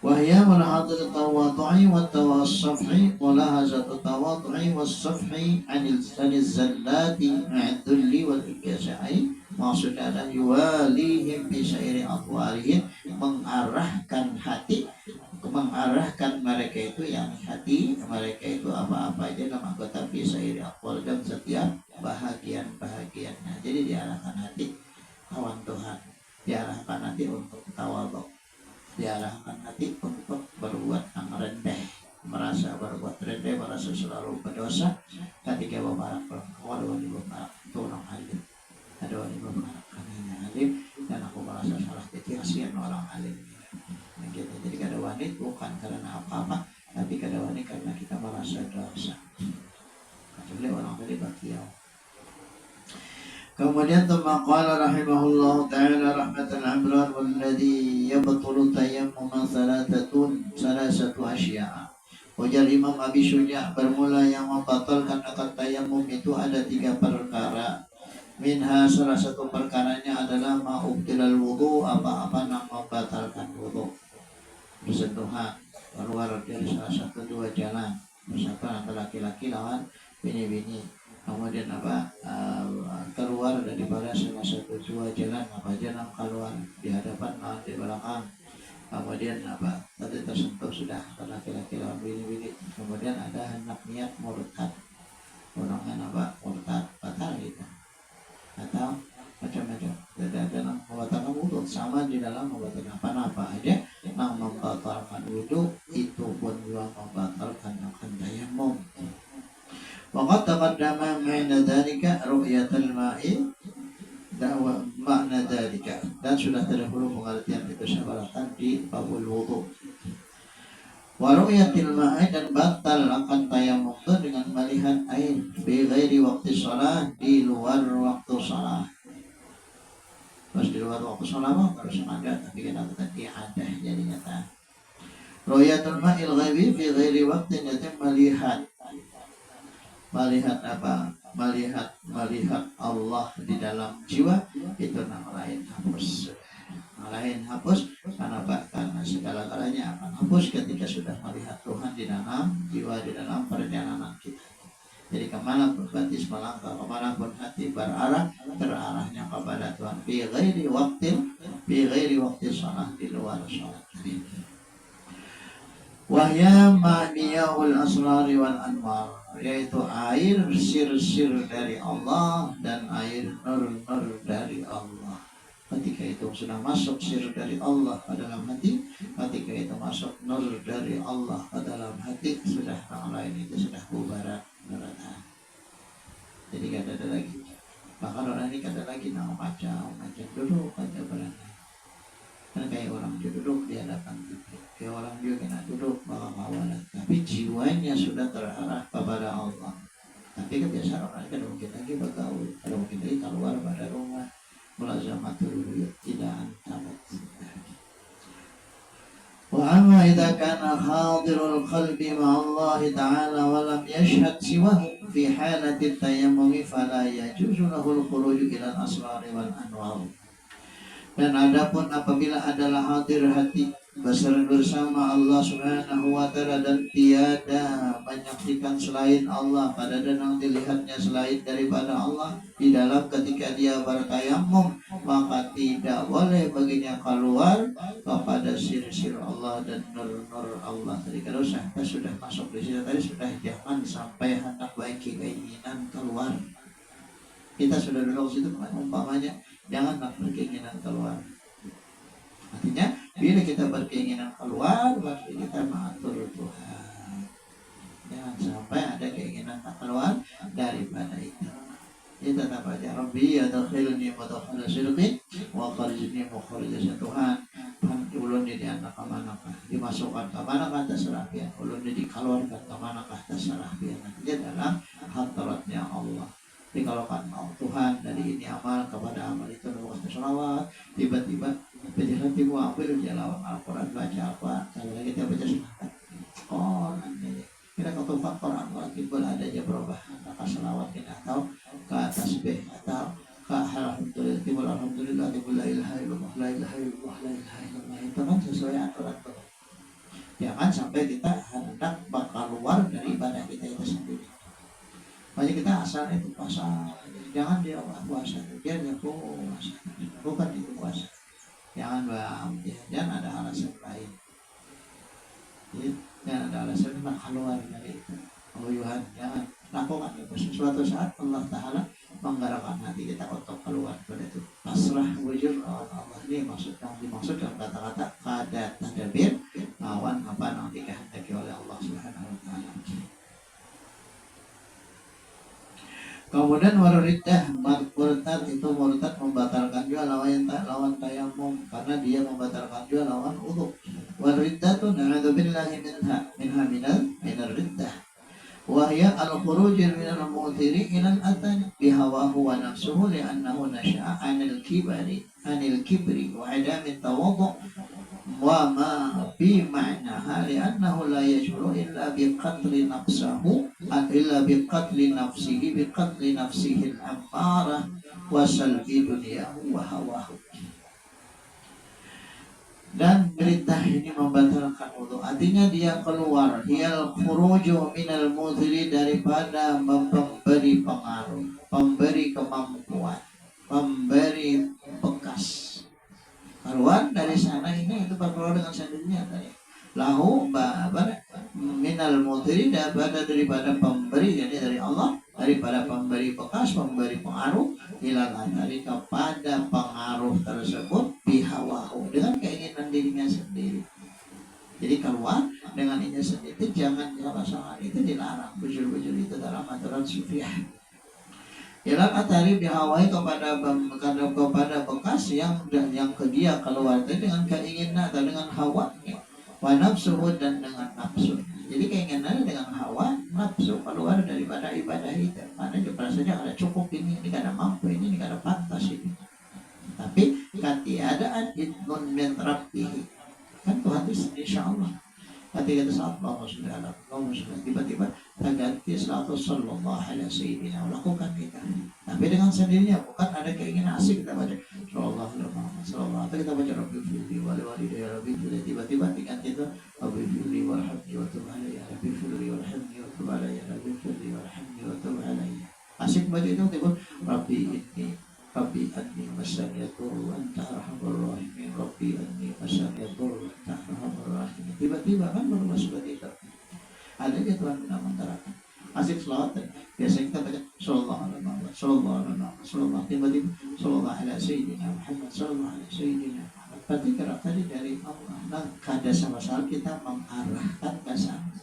وهي ملاحظة التواضع والصفح، ملاحظة التواضع والصفح عن الزلات مع الذل والإنكسار. Maksudnya adalah yuwalihim bi syairi aqwalihim, mengarahkan hati mengarahkan mereka itu yang hati mereka itu apa-apa aja dalam anggota fisairi akwal dan setiap bahagian-bahagiannya. Jadi diarahkan hati kawan Tuhan, diarahkan hati untuk tawadhu, diarahkan hati untuk berbuat yang rendah, merasa berbuat rendah, merasa selalu berdosa ketika bapak waduh ini bapak tolong alim, aduh ini bapak karena alim dan aku merasa salah kecil, kasihan orang alim. Gitu. Jadi kada wanit bukan karena apa-apa, tapi kada wanit karena kita merasa dosa. Kecuali orang tadi bakiau. Kemudian qala rahimahullah ta'ala rahmatan abrar walladhi yabtulu tayammum salasatu asya'a. Ujar Imam Abi Syuja bermula yang membatalkan akad tayammum itu ada 3 perkara. Minha salah satu perkaranya adalah ma'ubtilal wudu, apa-apa yang membatalkan wudu. Bersentuhan keluar dari salah satu 2 jalan bersama antara laki-laki lawan bini-bini, kemudian keluar daripada salah satu 2 jalan apa aja yang keluar di hadapan lawan di belakang, kemudian tadi tersentuh sudah laki-laki lawan bini-bini, kemudian ada hendak niat murtad, orang murtad batal gitu atau macam-macam. Dalam membatalkan wudhu sama di dalam membatalkan apa aja yang membatalkan wudhu itu pun juga membatalkan akan tayammum. Waqad taqaddama ma'na dzalika ru'yatul ma'i dawa makna dzalika, dan sudah terdahulu pengertian itu syaratan di babul wudhu. Wa ru'yatil ma'i, dan batal akan tayammum dengan melihat air bi ghairi waqti shalah, di luar waktu shalah. Pas di luar waktu sholat harus ada, tapi kita tadi ada jadi nyata. Ru'yatul ma'il ghaibi fi ghairi waqtin, yaitu melihat apa? Melihat Allah di dalam jiwa, itu nama lain hapus. Lain hapus karena segala-galanya akan hapus ketika sudah melihat Tuhan di dalam jiwa, di dalam perjalanan kita. Jadi kemanapun batis melangkah, kemanapun hati berarah, terarahnya kepada Tuhan. Bi ghairi waqtin salah, di luar salat. Wahya ma'niyahul asrari wal anwar, yaitu air sir-sir dari Allah dan air nur-nur dari Allah. Ketika itu sudah masuk sir dari Allah ke dalam hati, ketika itu masuk nur dari Allah ke dalam hati, sudah yang lain itu sudah bubaran. Jadi gak ada lagi. Bahkan orang ini gak ada lagi nama macam duduk aja berani. Karena kayak orang duduk di hadapan kita, kayak orang juga kena duduk bawa kawalan, tapi jiwanya sudah terarah kepada Allah. Tapi kebiasaan orang kan mungkin lagi bergaul, ada mungkin lagi keluar pada rumah mulazamatul wuyud, tidak antamat. وأما إذا كان حاضر القلب مع الله تعالى ولم يشهد سواه في حالة التيمم فلا يجوز له الخروج إلى الأسرار والأنوار. Dan adapun apabila adalah hadir hati bersama Allah Subhanahu wa ta'ala dan tiada menyaksikan selain Allah, pada dan yang dilihatnya selain daripada Allah di dalam ketika dia bertayammum, maka tidak boleh baginya keluar kepada sir-sir Allah dan nur-nur Allah. Tadi kalau sudah masuk di situ tadi, sudah jangan sampai hendak baik keinginan keluar. Kita sudah duduk situ, umpamanya jangan berkeinginan keluar. Artinya bila kita berkeinginan keluar, berarti kita mengatur Tuhan. Jangan sampai ada keinginan tak keluar daripada itu. Kita tetap aja Rabbi adkhilni mudkhala sidqin wa kharijni mukhrija Tuhan. Ulun di anak kemanakah, dimasukkan kemanakah terserah dia. Ulun dikeluarkan kemanakah terserah dia. Dia dalam hadratnya Allah. Jadi kalau kan mau Tuhan dari ini amal kepada amal itu waktu sholawat, tiba-tiba berjalan tiba ambil jalawat Al-Quran, baca apa, kalau lagi kita baca sunat Quran ini kita ketufak Quran lagi boleh ada aja perubahan maka sholawat kita atau ke tasbih atau ke alhamdulillah timbul alhamdulillah timbul la ilaha illallah la ilaha illallah la ilaha illallah, itu kan sesuai aturan Tuhan. Jangan sampai kita hendak bakal keluar dari ibadah kita itu sendiri. Makanya kita asalnya itu puasa, jangan dia puasa, dia puasa, bukan itu puasa. Jangan bang, jangan ada alasan lain. ada alasan keluar dari itu. Keluyuhan jangan lakukan itu. Suatu saat Allah Ta'ala menggerakkan hati kita untuk keluar dari itu. Pasrah wujud Allah ini dimaksud dalam kata-kata kada tadabir awan apa yang dikehendaki oleh Allah Subhanahu Wa Ta'ala. Kemudian murtad itu murtad membatalkan juga lawan tayamum karena dia membatalkan juga lawan wudu. Warriddatu na'udzubillahi minal riddah. Wa hiya al-khuruj min al-mu'thiri ila al-athani bihawahu wa nafsuhu li'annahu nasha'a 'anil kibri wa 'adami tawaddu wa ma bi ma'naha li'annahu la yashuru illa biqatli nafsihi al-ammarah wa salbi dunyahu wa hawahu. Dan berita ini membatalkan wudu, artinya dia keluar hiyal khuruju minal mudhiri, daripada memberi pengaruh, memberi kemampuan, memberi bekas, keluar dari sana. Ini itu berkeluar dengan sendirinya tadi. Lahu minal mudhiri, daripada pemberi, jadi dari Allah, daripada pemberi bekas, pemberi pengaruh, hilal dari kepada pengaruh tersebut bihawahu, dengan keinginan dirinya sendiri. Jadi keluar dengan ini sendiri, jangan salah itu dilarang. Bujur-bujur itu dalam aturan sufiah. Hilal atari bihawai kepada bekas yang ke dia keluar dengan keinginan atau dengan hawa, wa nafsuhu, dan dengan nafsu. Jadi keinginannya dengan hawa nafsu keluar daripada ibadah itu. Karena juga rasanya ada cukup ini kada mampu, ini kada pantas ini. Tapi ketiadaan idnun min rabbihi, kan Tuhan itu insyaallah ketika saat tiba-tiba terganti 100 sallallahu alaihi wasallam lakukan kita. Tapi dengan sendirinya, bukan ada keinginan asik kita baca sallallahu alaihi wasallam, kita baca rabbil firli wal walidayya rabbil firli, tiba-tiba diganti itu rabbil firli warhamni wa tub alayya rabbil firli warhamni wa tub alayya rabbil firli warhamni wa tub alayya. Asik baca itu tiba Rabbi anni masyarayatur wa anta arhamur rahimin, Rabbi anni masyarayatur wa anta arhamur rahimin. Tiba-tiba kan baru masuk ke itu. Ada aja Tuhan pernah menggerakkan. Asik selawat, biasanya kita baca sallallahu alaihi wasallam, tiba-tiba sallallahu alaihi sayyidina Muhammad, sallallahu alaihi sayyidina Muhammad. Berarti gerak tadi dari Allah. Nah, kada sama sekali kita mengarahkan ke sana.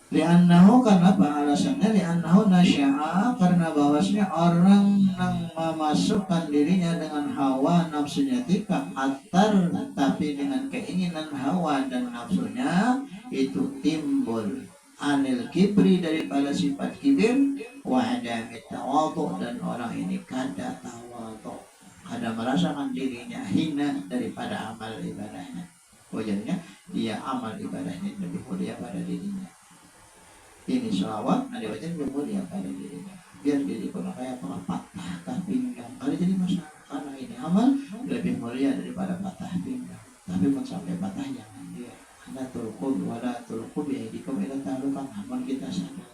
Li'annahu, karena apa alasannya? Li'annahu nasya'a, karena bahwasanya orang yang memasukkan dirinya dengan hawa nafsunya tika atar, tapi dengan keinginan hawa dan nafsunya itu timbul anil kibri, daripada sifat kibir, wa adami tawadhu, dan orang ini kada tawadhu, kada merasakan dirinya hina daripada amal ibadahnya. Wajarnya dia amal ibadahnya lebih mulia pada dirinya. Ini sholawat, ada baca lebih mulia pada dirinya. Biar diri pun kayak patah pinggang, kalau jadi masalah, karena ini amal lebih mulia daripada patah pinggang. Tapi pun sampai patah jangan dia. Anda tulqub wala tulqub ya dikum ila talukan. Namun kita sadar,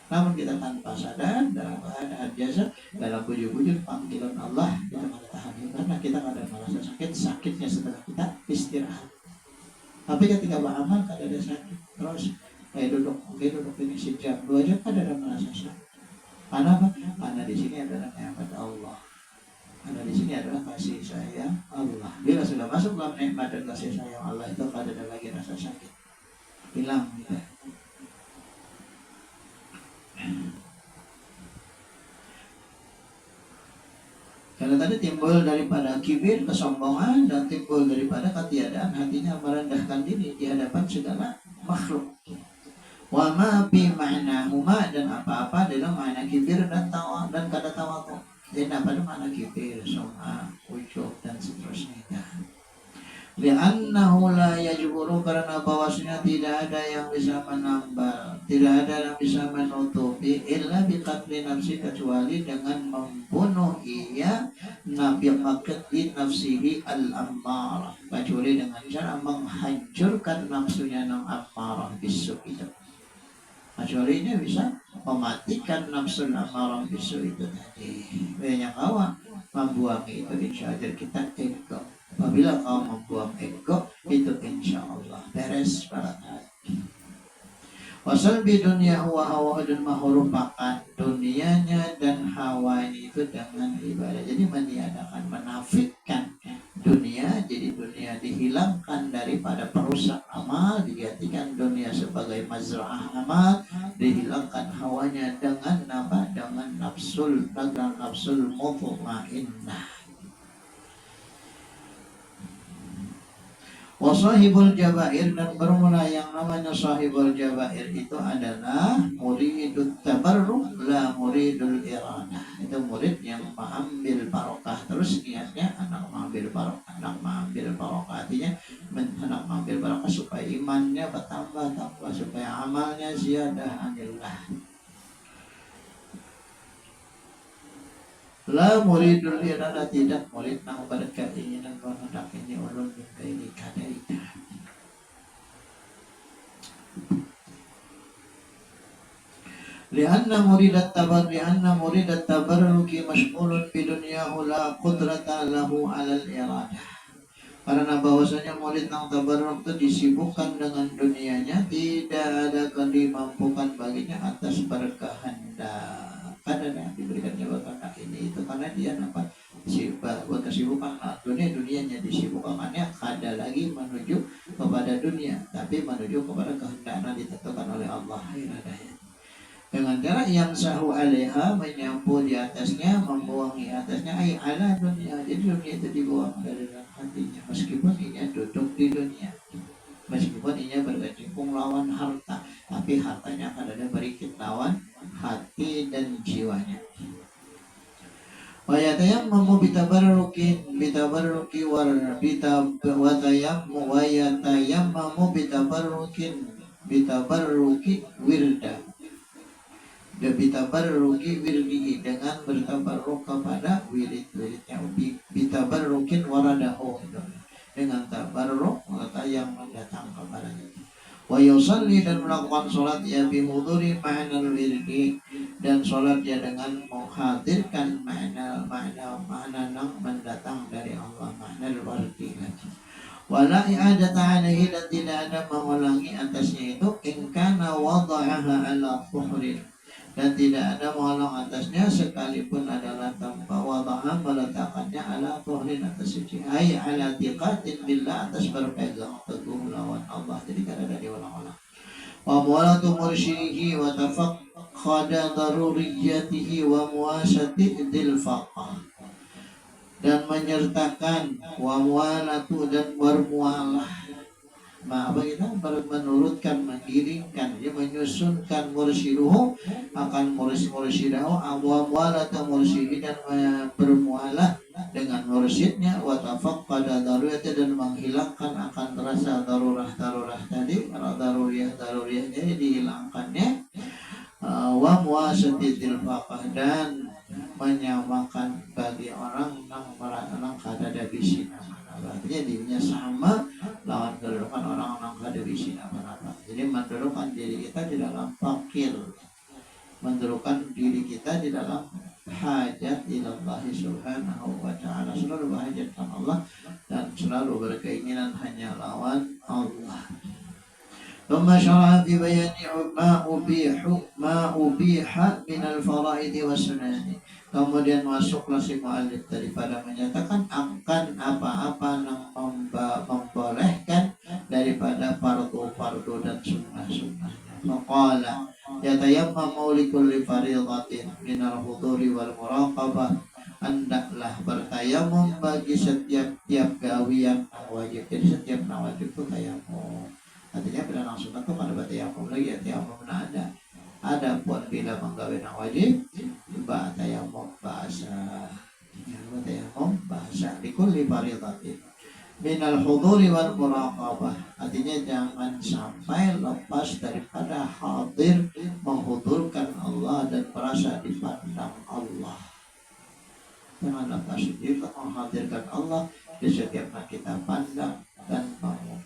namun kita tanpa sadar dalam keadaan biasa, dalam bujur-bujur panggilan Allah kita kada tahan, karena kita kada merasa sakitnya setelah kita istirahat. Tapi ketika beramal kada ada sakit terus. Duduk ini sejam 2 jam kan ada merasa sakit. Karena apa? Karena di sini adalah nikmat Allah. Karena di sini adalah kasih sayang Allah. Bila sudah masuk dalam nikmat dan kasih sayang Allah itu kada ada lagi rasa sakit. Hilang gitu. Karena tadi timbul daripada kibir, kesombongan, dan timbul daripada ketiadaan hatinya merendahkan diri di hadapan segala makhluk. Wa ma bi ma'nahuma, dan apa-apa dalam makna kibir dan kada tawadhu. Jadi apa itu makna kibir, sum'ah, ujub, dan seterusnya. Li'annahu la yajburu, karena bahwasanya tidak ada yang bisa menambal, tidak ada yang bisa menutupi illa biqatli nafsi, kecuali dengan membunuh ia nabiqatli nafsihi al-ammarah, kecuali dengan cara menghancurkan nafsunya yang ammarah bisu itu. Kecuali ini bisa mematikan nafsu amarah bisu itu tadi. Banyak awak membuang itu insya Allah kita ego. Apabila kau membuang ego, itu insya Allah beres para hati. Wasal bi dunia wa hawa, dan merupakan dunianya dan hawanya itu dengan ibadah. Jadi meniadakan, menafikan dunia. Jadi dunia dihilangkan daripada perusak amal, digantikan dunia sebagai mazra'ah amal, dihilangkan hawanya dengan apa? Dengan nafsul mutmainnah. Wasahibul jabair, dan bermula yang namanya sahibul jabair itu adalah muridut tabarruk la muridul iradah. Itu murid yang mengambil barokah terus niatnya anak mengambil barokah, artinya anak mengambil barokah supaya imannya bertambah, supaya amalnya ziyadah anillah. La muridul iradah, tidak murid nang berkeinginan hendak ini ulun minta ini kada itu. Lianna muridat tabarruki mashghulun bi dunyahu la qudrata lahu 'alal iradah. Karena bahwasanya murid nang tabarruk itu disibukkan dengan dunianya, tidak ada dimampukan baginya atas berkehendak. Karena diberikannya berkah ini itu karena dia nampak kesibukan dunianya disibukkannya, kada lagi menuju kepada dunia, tapi menuju kepada kehendak ditentukan oleh Allah iradahnya. Dengan cara yang sahu alaiha, menyampu di atasnya, membuangi atasnya, ala dunia. Jadi dunia itu dibuang dari dalam hatinya, meskipun ia duduk di dunia, meskipun ia berkecimpung lawan harta, tapi hartanya akan ada berikut lawan hati dan jiwanya. Wayatayammamu bitabarruki wirda. Dan bitabarruki wirdihi, dengan bertabarruk kepada wirid-wiridnya, bitabarrukin waradahu, dengan tabarruk yang mendatang kepadanya. Wa yusalli, dan melakukan sholat ya bihuduri ma'nal wirdi, dan sholat ya dengan menghadirkan makna yang mendatang dari Allah, ma'nal wirdi. Wala i'adata alaihi, dan tidak ada mengulangi atasnya itu, in kana wada'aha ala fuhrin, dan tidak ada mengulang atasnya sekalipun adalah tanpa wada'ah, meletakkannya ala fuhrin, atas suci, ay ala tiqatin billah, atas berpegang teguh lawan Allah. Jadi kada ada diulang-ulang. Wa muwalatu mursyidhi wa tafaqqada daruriyatihi wa muwasati dzil faqah, dan menyertakan wa muwalatu, dan bermualah, menurutkan, mengiringkan, dia menyusunkan mursyiduhu akan mursyidahu, amwalata mursyidi, dan bermualah dengan mursyidnya, wa tafaqqada daruriyati, dan menghilangkan akan rasa darurah tadi, daruriyah jadi dihilangkannya, wa muwasatidzil faqah, dan menyamakan bagi orang yang kada bisi, artinya dirinya sama lawan kedudukan orang-orang kada bisi apa-apa. Jadi mendudukan diri kita di dalam fakir, mendudukan diri kita di dalam hajat ilallah subhanahu wa ta'ala, selalu berhajatkan Allah dan selalu berkeinginan hanya lawan Allah. Thumma syara'a fi bayani ma ubiha min al-fara'id wa sunani. Kemudian masuklah si mu'allif daripada menyatakan akan apa-apa yang membolehkan daripada fardu dan sunnah-sunnahnya. Maqala yatayammamu likulli faridatin minal huduri wal muraqabah, hendaklah bertayamum bagi setiap gawian wajib. Jadi setiap wajib itu tayamum. Artinya bila langsung itu pada bertayamum lagi, ya tayamum ada. Adapun bila menggawe nang wajib, tayamum bahasa, tayamum bahasa likulli faridatin minal huduri wal muraqabah. Artinya jangan sampai lepas daripada hadir, menghudurkan Allah dan merasa dipandang Allah. Jangan lepas diri menghadirkan Allah di setiap kita pandang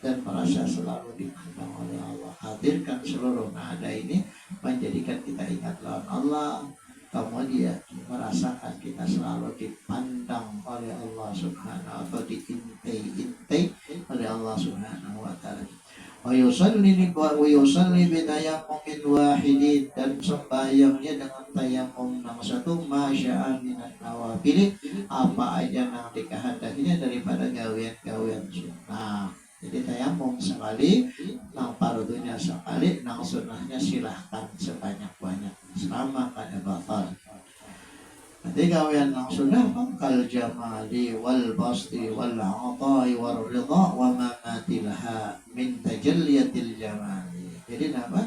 dan merasa selalu dipandang oleh Allah. Hadirkan seluruh nada ini, menjadikan kita ingat lawan Allah, kemudian merasakan kita selalu dipandang oleh Allah subhanahu, atau diintai Wa yusalli bitayammumin wahidin, dan sembahyangnya dengan tayamum yang satu, masya'a minan nawafil, apa aja yang dikehendakinya daripada gawean-gawean sunnah. Jadi tayamum sekali, nang fardunya sekali, nang sunnahnya silahkan sebanyak-banyak selama kada batal. Nanti gawean nang sunnah kal jamali wal basti wal atai wal ridha wa ma matilaha min tajalliyatil jamali. Jadi apa?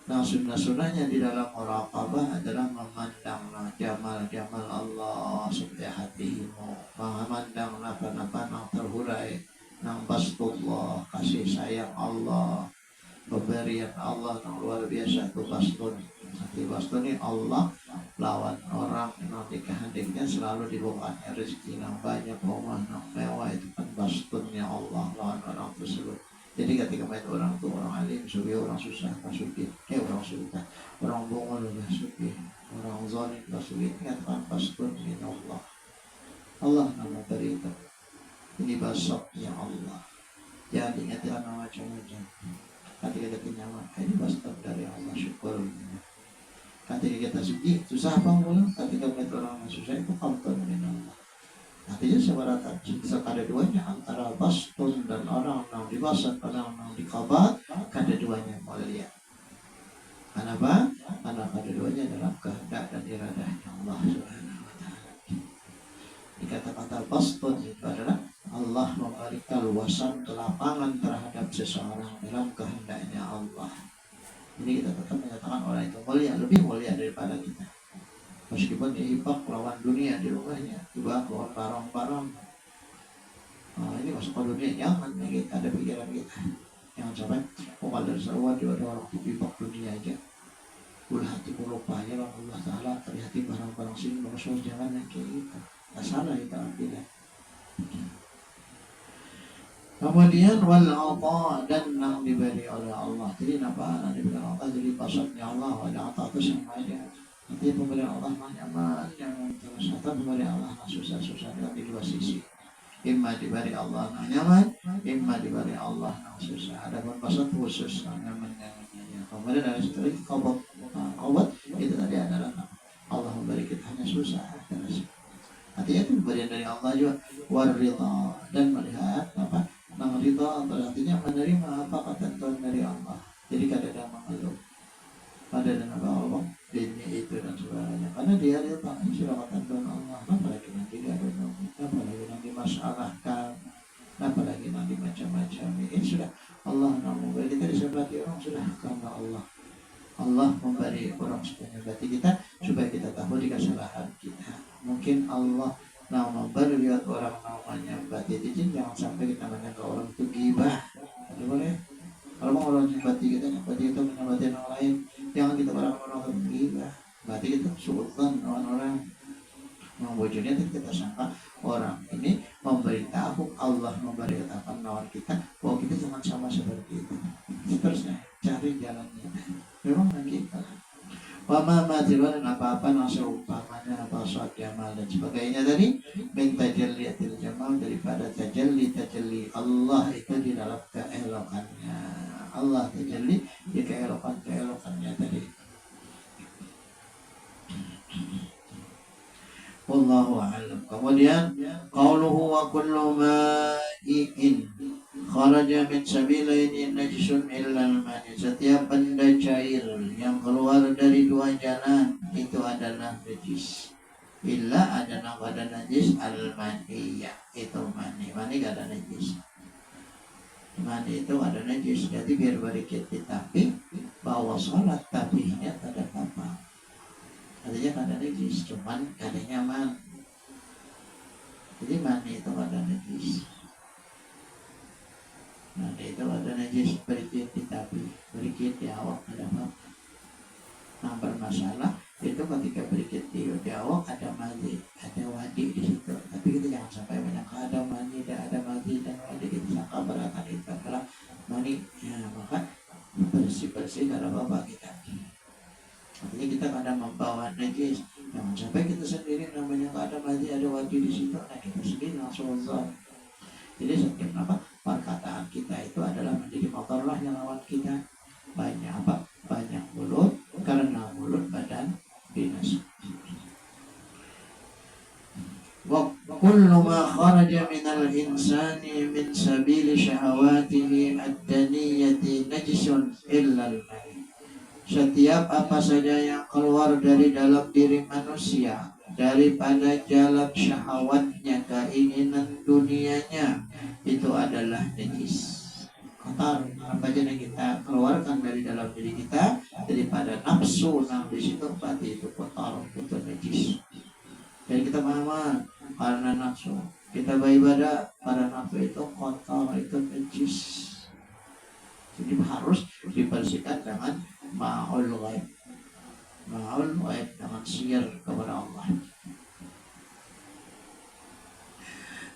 Nang sunnah-sunnahnya di dalam muraqabah adalah memandang jamal-jamal Allah supaya hatimu, memandang napa-napa nang terhurai, nang bastullah, kasih sayang Allah, pemberian Allah yang luar biasa. Itu bastun. Hati bastun ini Allah lawan orang nanti kehendaknya selalu dibukakan rezeki yang banyak, rumah yang mewah, itu kan bastunnya Allah lawan orang tersebut. Jadi ketika melihat orang itu, orang alim sugi, orang susah kasugi, orang susah, orang bongol kasugi, orang zalim kasugi, ingatkan bastun min Allah. Allah nama beri itu. Ini basoknya Allah. Jangan ingatkan nama macam-macam. Ketika kita nyaman, ini bastun dari Allah, syukur. Ketika kita suci, susah apa mula? Ketika melihat orang yang susah, itu kamtun min Allah. Artinya sebaratan ada duanya antara bastun dan orang yang dibasat, orang yang dikabat, keduanya mulia. Kenapa? Karena keduanya dalam kehendak dan iradahnya Allah Subhanahu wa Ta'ala. Kata-kata bastun itu adalah Allah memberikan luasan lapangan terhadap seseorang dalam kehendaknya Allah. Ini kita tetap menyatakan orang itu mulia, lebih mulia daripada kita. Meskipun ihibak lawan dunia di rumahnya, ihibak lawan barang-barang. Ini masuk ke dunia, jangan kita ada pikiran kita. Jangan sampai kalau dari sarwa ada orang ihibak dunia aja. Ulah hatiku lupa ya Allah Ta'ala, terhati barang-barang sini maksud jangan yang kayak gitu. Tak salah kita tidak. Kemudian wal ata, dan yang diberi oleh Allah. Jadi apa? Yang diberi Allah jadi pasatnya Allah. Wal ata itu sama aja. Nanti pemberian Allah nyaman, yang terus atau pemberian Allah susah-susah di dua sisi. Imma diberi Allah nyaman, imma diberi Allah susah. Ada pun pasat khusus nyaman yang kemudian dari situ lagi kaubat itu tadi adalah Allah memberi kita hanya susah. Artinya itu pemberian dari Allah juga. Warridha, dan melihat apa? Nang ridha artinya menerima apa ketentuan dari Allah. Jadi kadang mengeluh, ada dan apa ini itu dan sebagainya. Karena dia ridha, ini sudah ketentuan Allah. Apalagi nanti dia ada, apalagi nanti masalahkan, apalagi nanti macam-macam. Ini sudah Allah memberi kita disebati orang sudah karena Allah. Allah memberi orang supaya berarti kita supaya kita tahu di kesalahan kita. Mungkin Allah memberi lihat orang namanya berarti itu jangan sampai kita menyangka orang itu gibah. Boleh? Kalau mau orang nyebati kita menyebati orang lain, jangan kita orang itu gibah. Berarti kita sultan orang-orang membujuknya, kita sangka orang ini memberitahu Allah memberitakan lawan kita bahwa kita jangan sama seperti itu. Terusnya cari jalannya. Memang kita wama matilan apa-apa yang seumpamanya apa soal jamal dan sebagainya tadi, min tajalliyatil jamal, daripada tajalli Allah itu di dalam keelokannya. Allah tajalli di keelokannya tadi. Wallahu a'lam. Kemudian qauluhu wa kullu ma'in kharaja min sabilaini najsun illa al-mani. Setiap benda cair yang keluar dari dua jalan itu adalah najis. Illa ada najis al-maniyah, itu mani gak ada najis. Mani itu ada najis, jadi biar berikit tapi bahwa sholat tabihnya tidak apa-apa. Artinya ada najis, cuman ada nyaman. Jadi mani itu ada najis. Mani itu ada najis, berikit di tabi, berikit di awak ada apa? Nah bermasalah itu ketika berikit di awak ada mani, ada wadi di situ. Tapi kita jangan sampai menyangka ada mani dan ada mani dan wadi, kita sangka beratan itu adalah mani. Ya maka bersih karena bapak kita. Artinya kita kadang membawa najis, jangan sampai kita sendiri namanya ada mani ada wadi di situ, nah kita sendiri langsung zon. Jadi setiap perkataan kita itu adalah menjadi Jadi motorlah yang lawan kita. Banyak apa? Banyak mulut, karena mulut badan binasa. Wa kullu ma kharaja minal insani min sabili syahawatihi ad-daniyati najsun illa al-ma'i. Setiap apa saja yang keluar dari dalam diri manusia daripada jalan syahwatnya, keinginan dunianya, itu adalah najis, kotor. Apa aja yang kita keluarkan dari dalam diri kita daripada nafsu, nah di situ berarti itu kotor, itu najis. Jadi kita paham, karena nafsu kita beribadah, pada nafsu itu kotor, itu najis. Jadi harus dibersihkan dengan ma'ul ghaib, dengan sihir kepada Allah.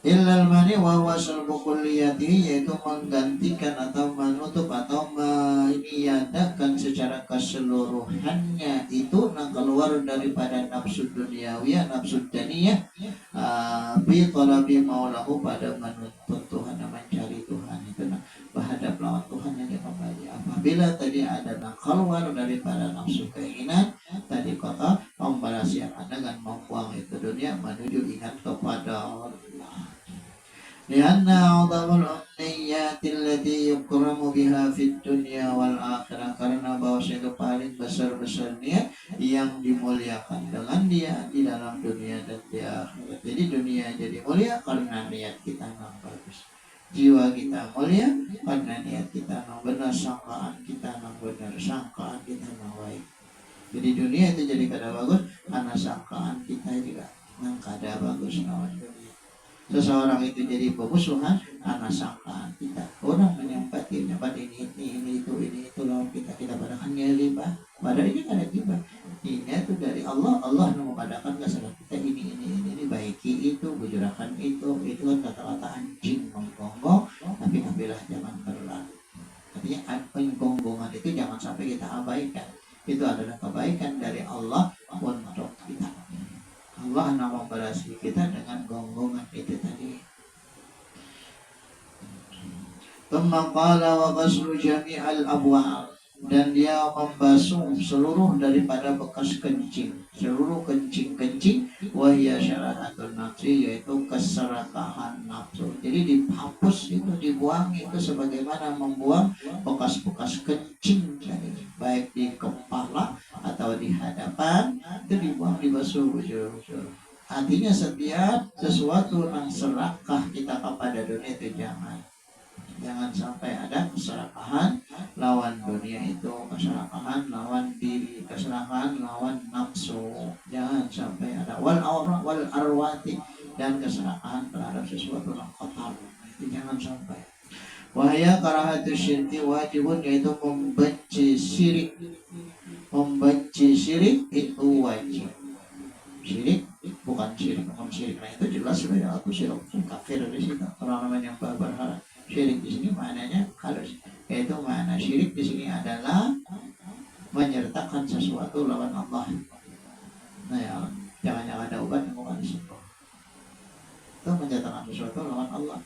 Illal mani wa huwa salbu kulliyatihi, yaitu menggantikan atau menutup atau meniadakan secara keseluruhannya itu keluar daripada nafsu duniawiyah, nafsu daniyah, bi talabi maulahu, pada menuntut Tuhan, mencari Tuhan itu berhadap lawan Tuhan yang kembali. Apabila tadi ada keluar daripada nafsu keinginan tadi kotor, membalas yang dengan membuang itu dunia menuju ingat kepada Allah. Lianna a'zamul umniyati allati yukramu biha fid dunya wal akhirah, karena bahwa itu paling besar-besar niat yang dimuliakan dengan dia di dalam dunia dan di akhirat. Jadi dunia jadi mulia karena niat kita yang bagus, jiwa kita mulia karena niat kita yang benar, sangkaan kita yang benar, sangkaan kita yang baik. Jadi dunia itu jadi kada bagus karena sangkaan kita juga yang kada bagus lawan dunia. Seseorang itu jadi pemusuhan karena sangkaan kita. Orang menyampat ini itu lawan kita padahal ghibah. Padahal ini kada ghibah. Ini itu dari Allah yang memadakan kesalahan kita ini baiki itu, bujurakan itu kan kata-kata anjing menggonggong, tapi ambillah jangan berlalu. Artinya penggonggongan itu jangan sampai kita abaikan. Itu adalah kebaikan dari Allah untuk kita. Allah akan membalasi kita dengan gonggongan itu tadi. Thumma qala wa ghaslu jami'al abwal, dan dia membasuh seluruh daripada bekas kencing, seluruh kencing wahya syarahatun nafsi, yaitu keserakahan nafsu. Jadi dihapus itu, dibuang itu sebagaimana membuang bekas-bekas kencing tadi, baik di kepala atau di hadapan, itu dibuang, dibasuh bujur-bujur. Artinya setiap sesuatu yang serakah kita kepada dunia itu jangan sampai ada keserakahan lawan dunia, itu keserakahan lawan diri, keserakahan lawan nafsu, jangan sampai ada wal arwati, dan keserakahan terhadap sesuatu yang kotor, itu jangan sampai. Wahya karahatus syirki wajibun, yaitu membenci syirik itu wajib. Syirik bukan syirik, nah itu jelas sudah ya, aku syirik kafir di situ, orang-orang yang berhala. Syirik di sini maknanya halus, yaitu makna syirik di sini adalah menyertakan sesuatu lawan Allah. Nah ya, jangan ada obat yang bukan disembuh. Itu menyertakan sesuatu lawan Allah.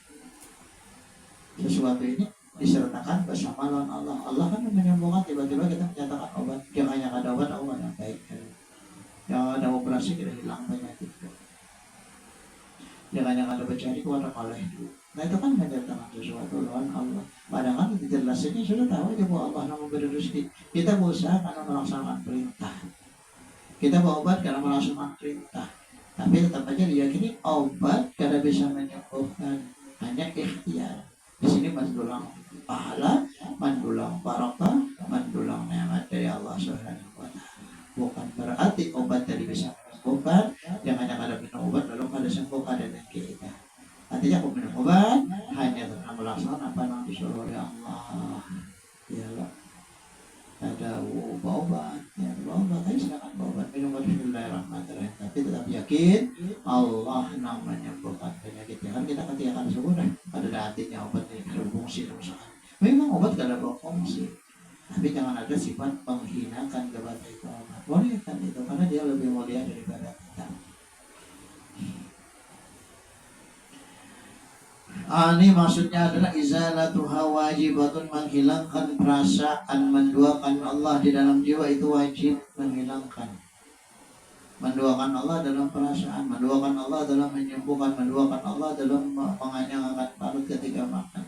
Sesuatu ini disertakan bersama lawan Allah. Allah kan menyembuhkan, tiba-tiba kita menyatakan obat. Jangan ada obat yang baik. Jangan ada operasi, kita hilang penyakit. Jangan ada bercari kepada Allah. Nah itu kan menyertakan sesuatu lawan Allah. Padahal itu jelas ini sudah tahu aja bahwa Allah yang memberi rezeki. Kita berusaha karena melaksanakan perintah. Kita berobat karena melaksanakan perintah. Tapi tetap aja diyakini obat karena bisa menyembuhkan, hanya ikhtiar. Di sini mendulang pahala, mendulang barakah, mendulang nikmat dari Allah Subhanahu wa Ta'ala. Bukan berarti obat tadi bisa menyembuhkan. Jangan ada minum obat lalu kada sembuh, kada dan kita. Artinya aku minum obat hanya tentang melaksanakan apa yang disuruh oleh Allah. Ya Allah, ada obat, ya obat, ayo silakan obat, minum obat, bismillahirrahmanirrahim. Tapi tetap yakin Allah namanya bukan penyakit. Kan kita ketika akan sembuh pada hatinya obat ini berfungsi misalkan. Memang obat tidak berfungsi, tapi jangan ada sifat menghinakan kepada itu obat. Boleh kan itu, karena dia lebih mulia daripada kita. Ini maksudnya adalah izalatuha wajibatun, menghilangkan perasaan menduakan Allah di dalam jiwa itu wajib menghilangkan. Menduakan Allah dalam perasaan, menduakan Allah dalam menyembuhkan, menduakan Allah dalam menganyangkan perut ketika makan,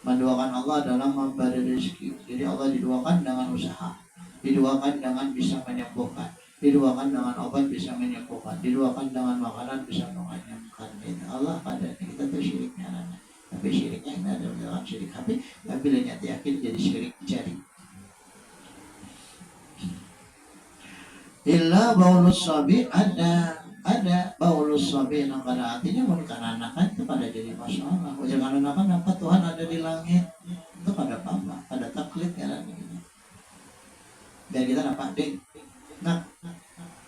menduakan Allah dalam memberi rezeki. Jadi Allah diduakan dengan usaha, diduakan dengan bisa menyembuhkan, diduakan dengan obat bisa menyembuhkan, diduakan dengan makanan bisa menganyangkan. Itu Allah pada kita tuh syiriknya anak. Tapi syiriknya ini adalah dalam syirik hati, tapi lainnya yakin jadi syirik jari. Illa baulus sabi, ada baulus sabi yang pada artinya bukan anakan itu pada jadi masalah. Jangan anakan dapat Tuhan ada di langit itu pada papa, pada taklid ya ini. Dan kita dapat ding, nah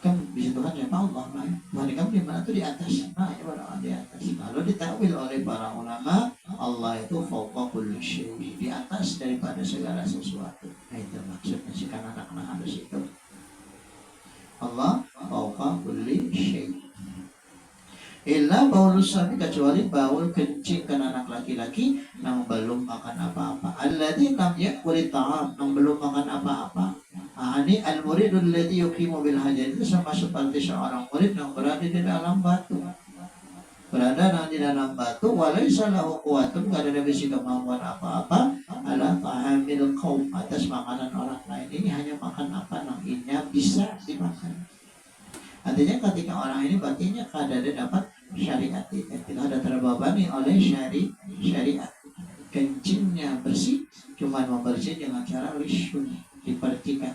kan bisa Tuhan siapa Allah, nah Tuhan kamu di mana tuh di atas, nah ya pada di atas. Lalu ditakwil oleh para ulama Allah itu fauqa kulli syai, di atas daripada segala sesuatu. Nah itu maksudnya sih karena anak-anak harus itu. Allah fauqa kulli syai. Illa baulus sabi, kecuali baul kencing kan anak laki-laki yang belum makan apa-apa. Alladzi lam yakul ta'am, yang belum makan apa-apa. Ini al-muridul ladzi yuqimu bil hajar, itu sama seperti seorang murid yang berada di dalam batu. Berada di dalam batu, walaysa lahu quwwatun, enggak ada bisi kemampuan apa-apa, ala ta'amil qaum, atas makanan orang lain. Ini hanya makan apa yang ini bisa dimakan. Artinya ketika orang ini batinnya kadang dapat syariat, tidak ada terbebani oleh syariat. Kencingnya bersih, cuma membersih dengan cara lisun, dipercikan.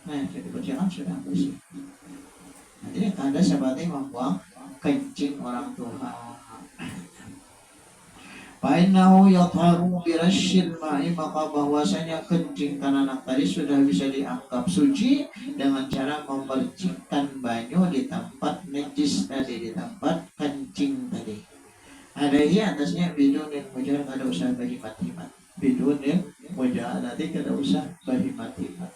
Nah, jadi percikan sudah bersih. Artinya kadang sebagai membuang kencing orang tua. Fa'innahu yatharu birasyil ma'i, maka bahwasanya kencing anak tadi sudah bisa dianggap suci dengan cara memercikkan banyu di tempat najis tadi, di tempat kencing tadi. Ada ini atasnya bidunin mujarab, ada usaha bagi mati-mat. Bidunin mujarab nanti kada usah bagi mati-mat.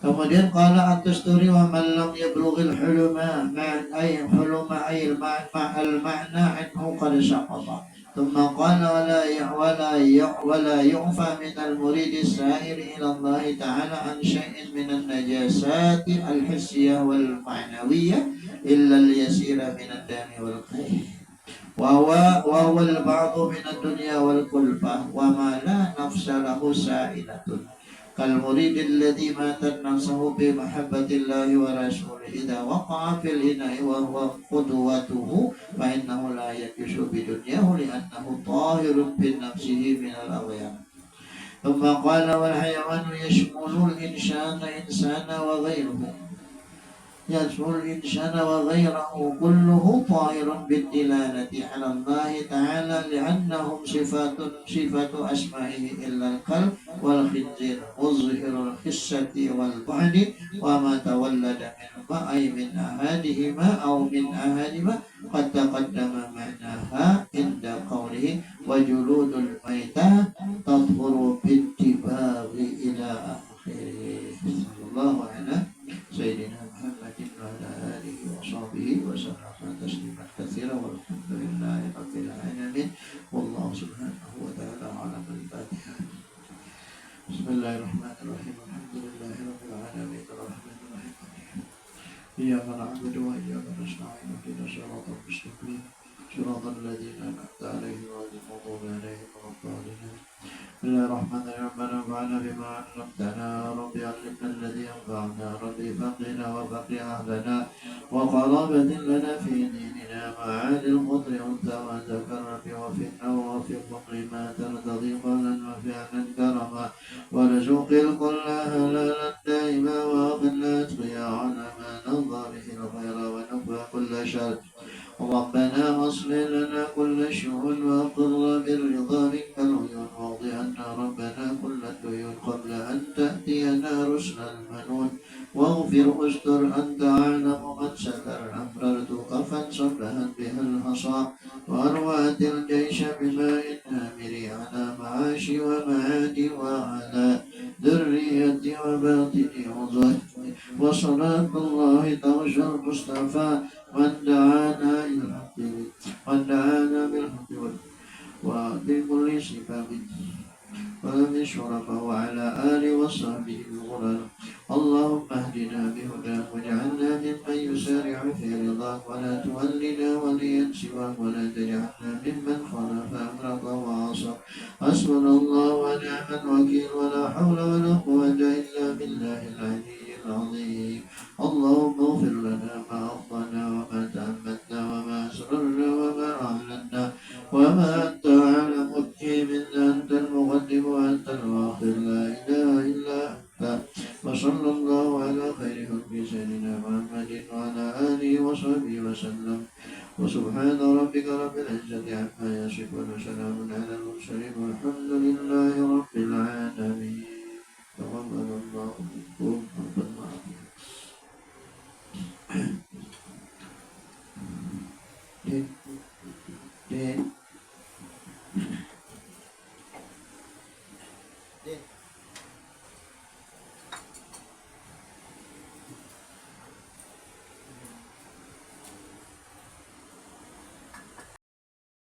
Kemudian qala at-Tusturi wa man lam yablughil huluma ay huluma ay al-ma'na anhu qad saqata. Thumma qala wala yu'fa min al-murid as-sa'ir ila Allah ta'ala an shay'in min an-najasati al-hissiyah wal ma'nawiyyah illa al-yasira min ad-dami wal qayh. Wa huwa al-ba'du min ad-dunya wal kulfah wa ma la nafsa lahu sa'ilatun. كالمريد الذي ماتت نفسه بمحبة الله ورسوله إذا وقع في الإناء وهو قدوته فإنه لا يكش بدنياه لأنه طاهر بنفسه من الأغيار. ثم قال والحيوان يشمل الإنسان وغيره، يشمل الإنسان وغيره كله طاهر بالدلالة على الله تعالى لأنهم صفة أسمائه إلا الكلب والخنزير مظهر الخسة والبعد وما تولد منهما أي من أحدهما أو من أحدهما قد تقدم معناها عند قوله وجلود الميتة تطهر بالدباغ إلى آخره. صلى الله على سيدنا محمد وعلى آله وصحبه وسلم تسليما كثيرا والحمد لله رب العالمين والله سبحانه وتعالى أعلم. الفاتحة. بسم الله الرحمن الرحيم الحمد لله رب العالمين الرحمن الرحيم إياك نعبد وإياك نستعين اهدنا الصراط المستقيم صراط الذين أنعمت عليهم غير المغضوب عليهم ولا الضالين. بسم الله الرحمن الرحيم ربنا انفعنا بما علمتنا رب علمنا الذي ينفعنا رب فقنا وفقه أهلنا وقرابة لنا في ديننا معاد الخطر أنثى وذكر وفقنا ووفقهم لما ترتضي قولا وفعلا كرما ورزق الكل هلالا دائما وأقنا أتقيا على ما نرضى به الخير ونكفى كل شر. ربنا أصلح لنا كل شؤون وأقر بالرضا منك العيون واقض عنا ربنا كل الديون قبل أن تأتينا رسل المنون واغفر استر أنت أعلم من ستر أمررتك فانصبها بها الحصى وأروات الجيش بماء النامر على معاشي ومعادي وعلى ذريتي وباطني وظهري وصلاة الله تغشى المصطفى من دعانا إلى الحق من دعانا بالحق وبكل صفات ولم شرفه وعلى آله وصحبه الغرر. اللهم اهدنا بهداك واجعلنا ممن يسارع في رضاك ولا تولنا وليا سواك ولا تجعلنا ممن خالف أمرك وعصاك. حسبنا الله ونعم الوكيل ولا حول ولا قوة إلا بالله العلي العظيم. اللهم اغفر لنا ما أخطأنا وما تأملنا وما أسررنا وما أعلنا وما أنت أعلم به منا. أنت المقدم وأنت الآخر لا إله إلا أنت. وصلى الله على خير خلق سيدنا محمد وعلى آله وصحبه وسلم. وسبحان ربك رب العزة عما يصفون وسلام على المرسلين والحمد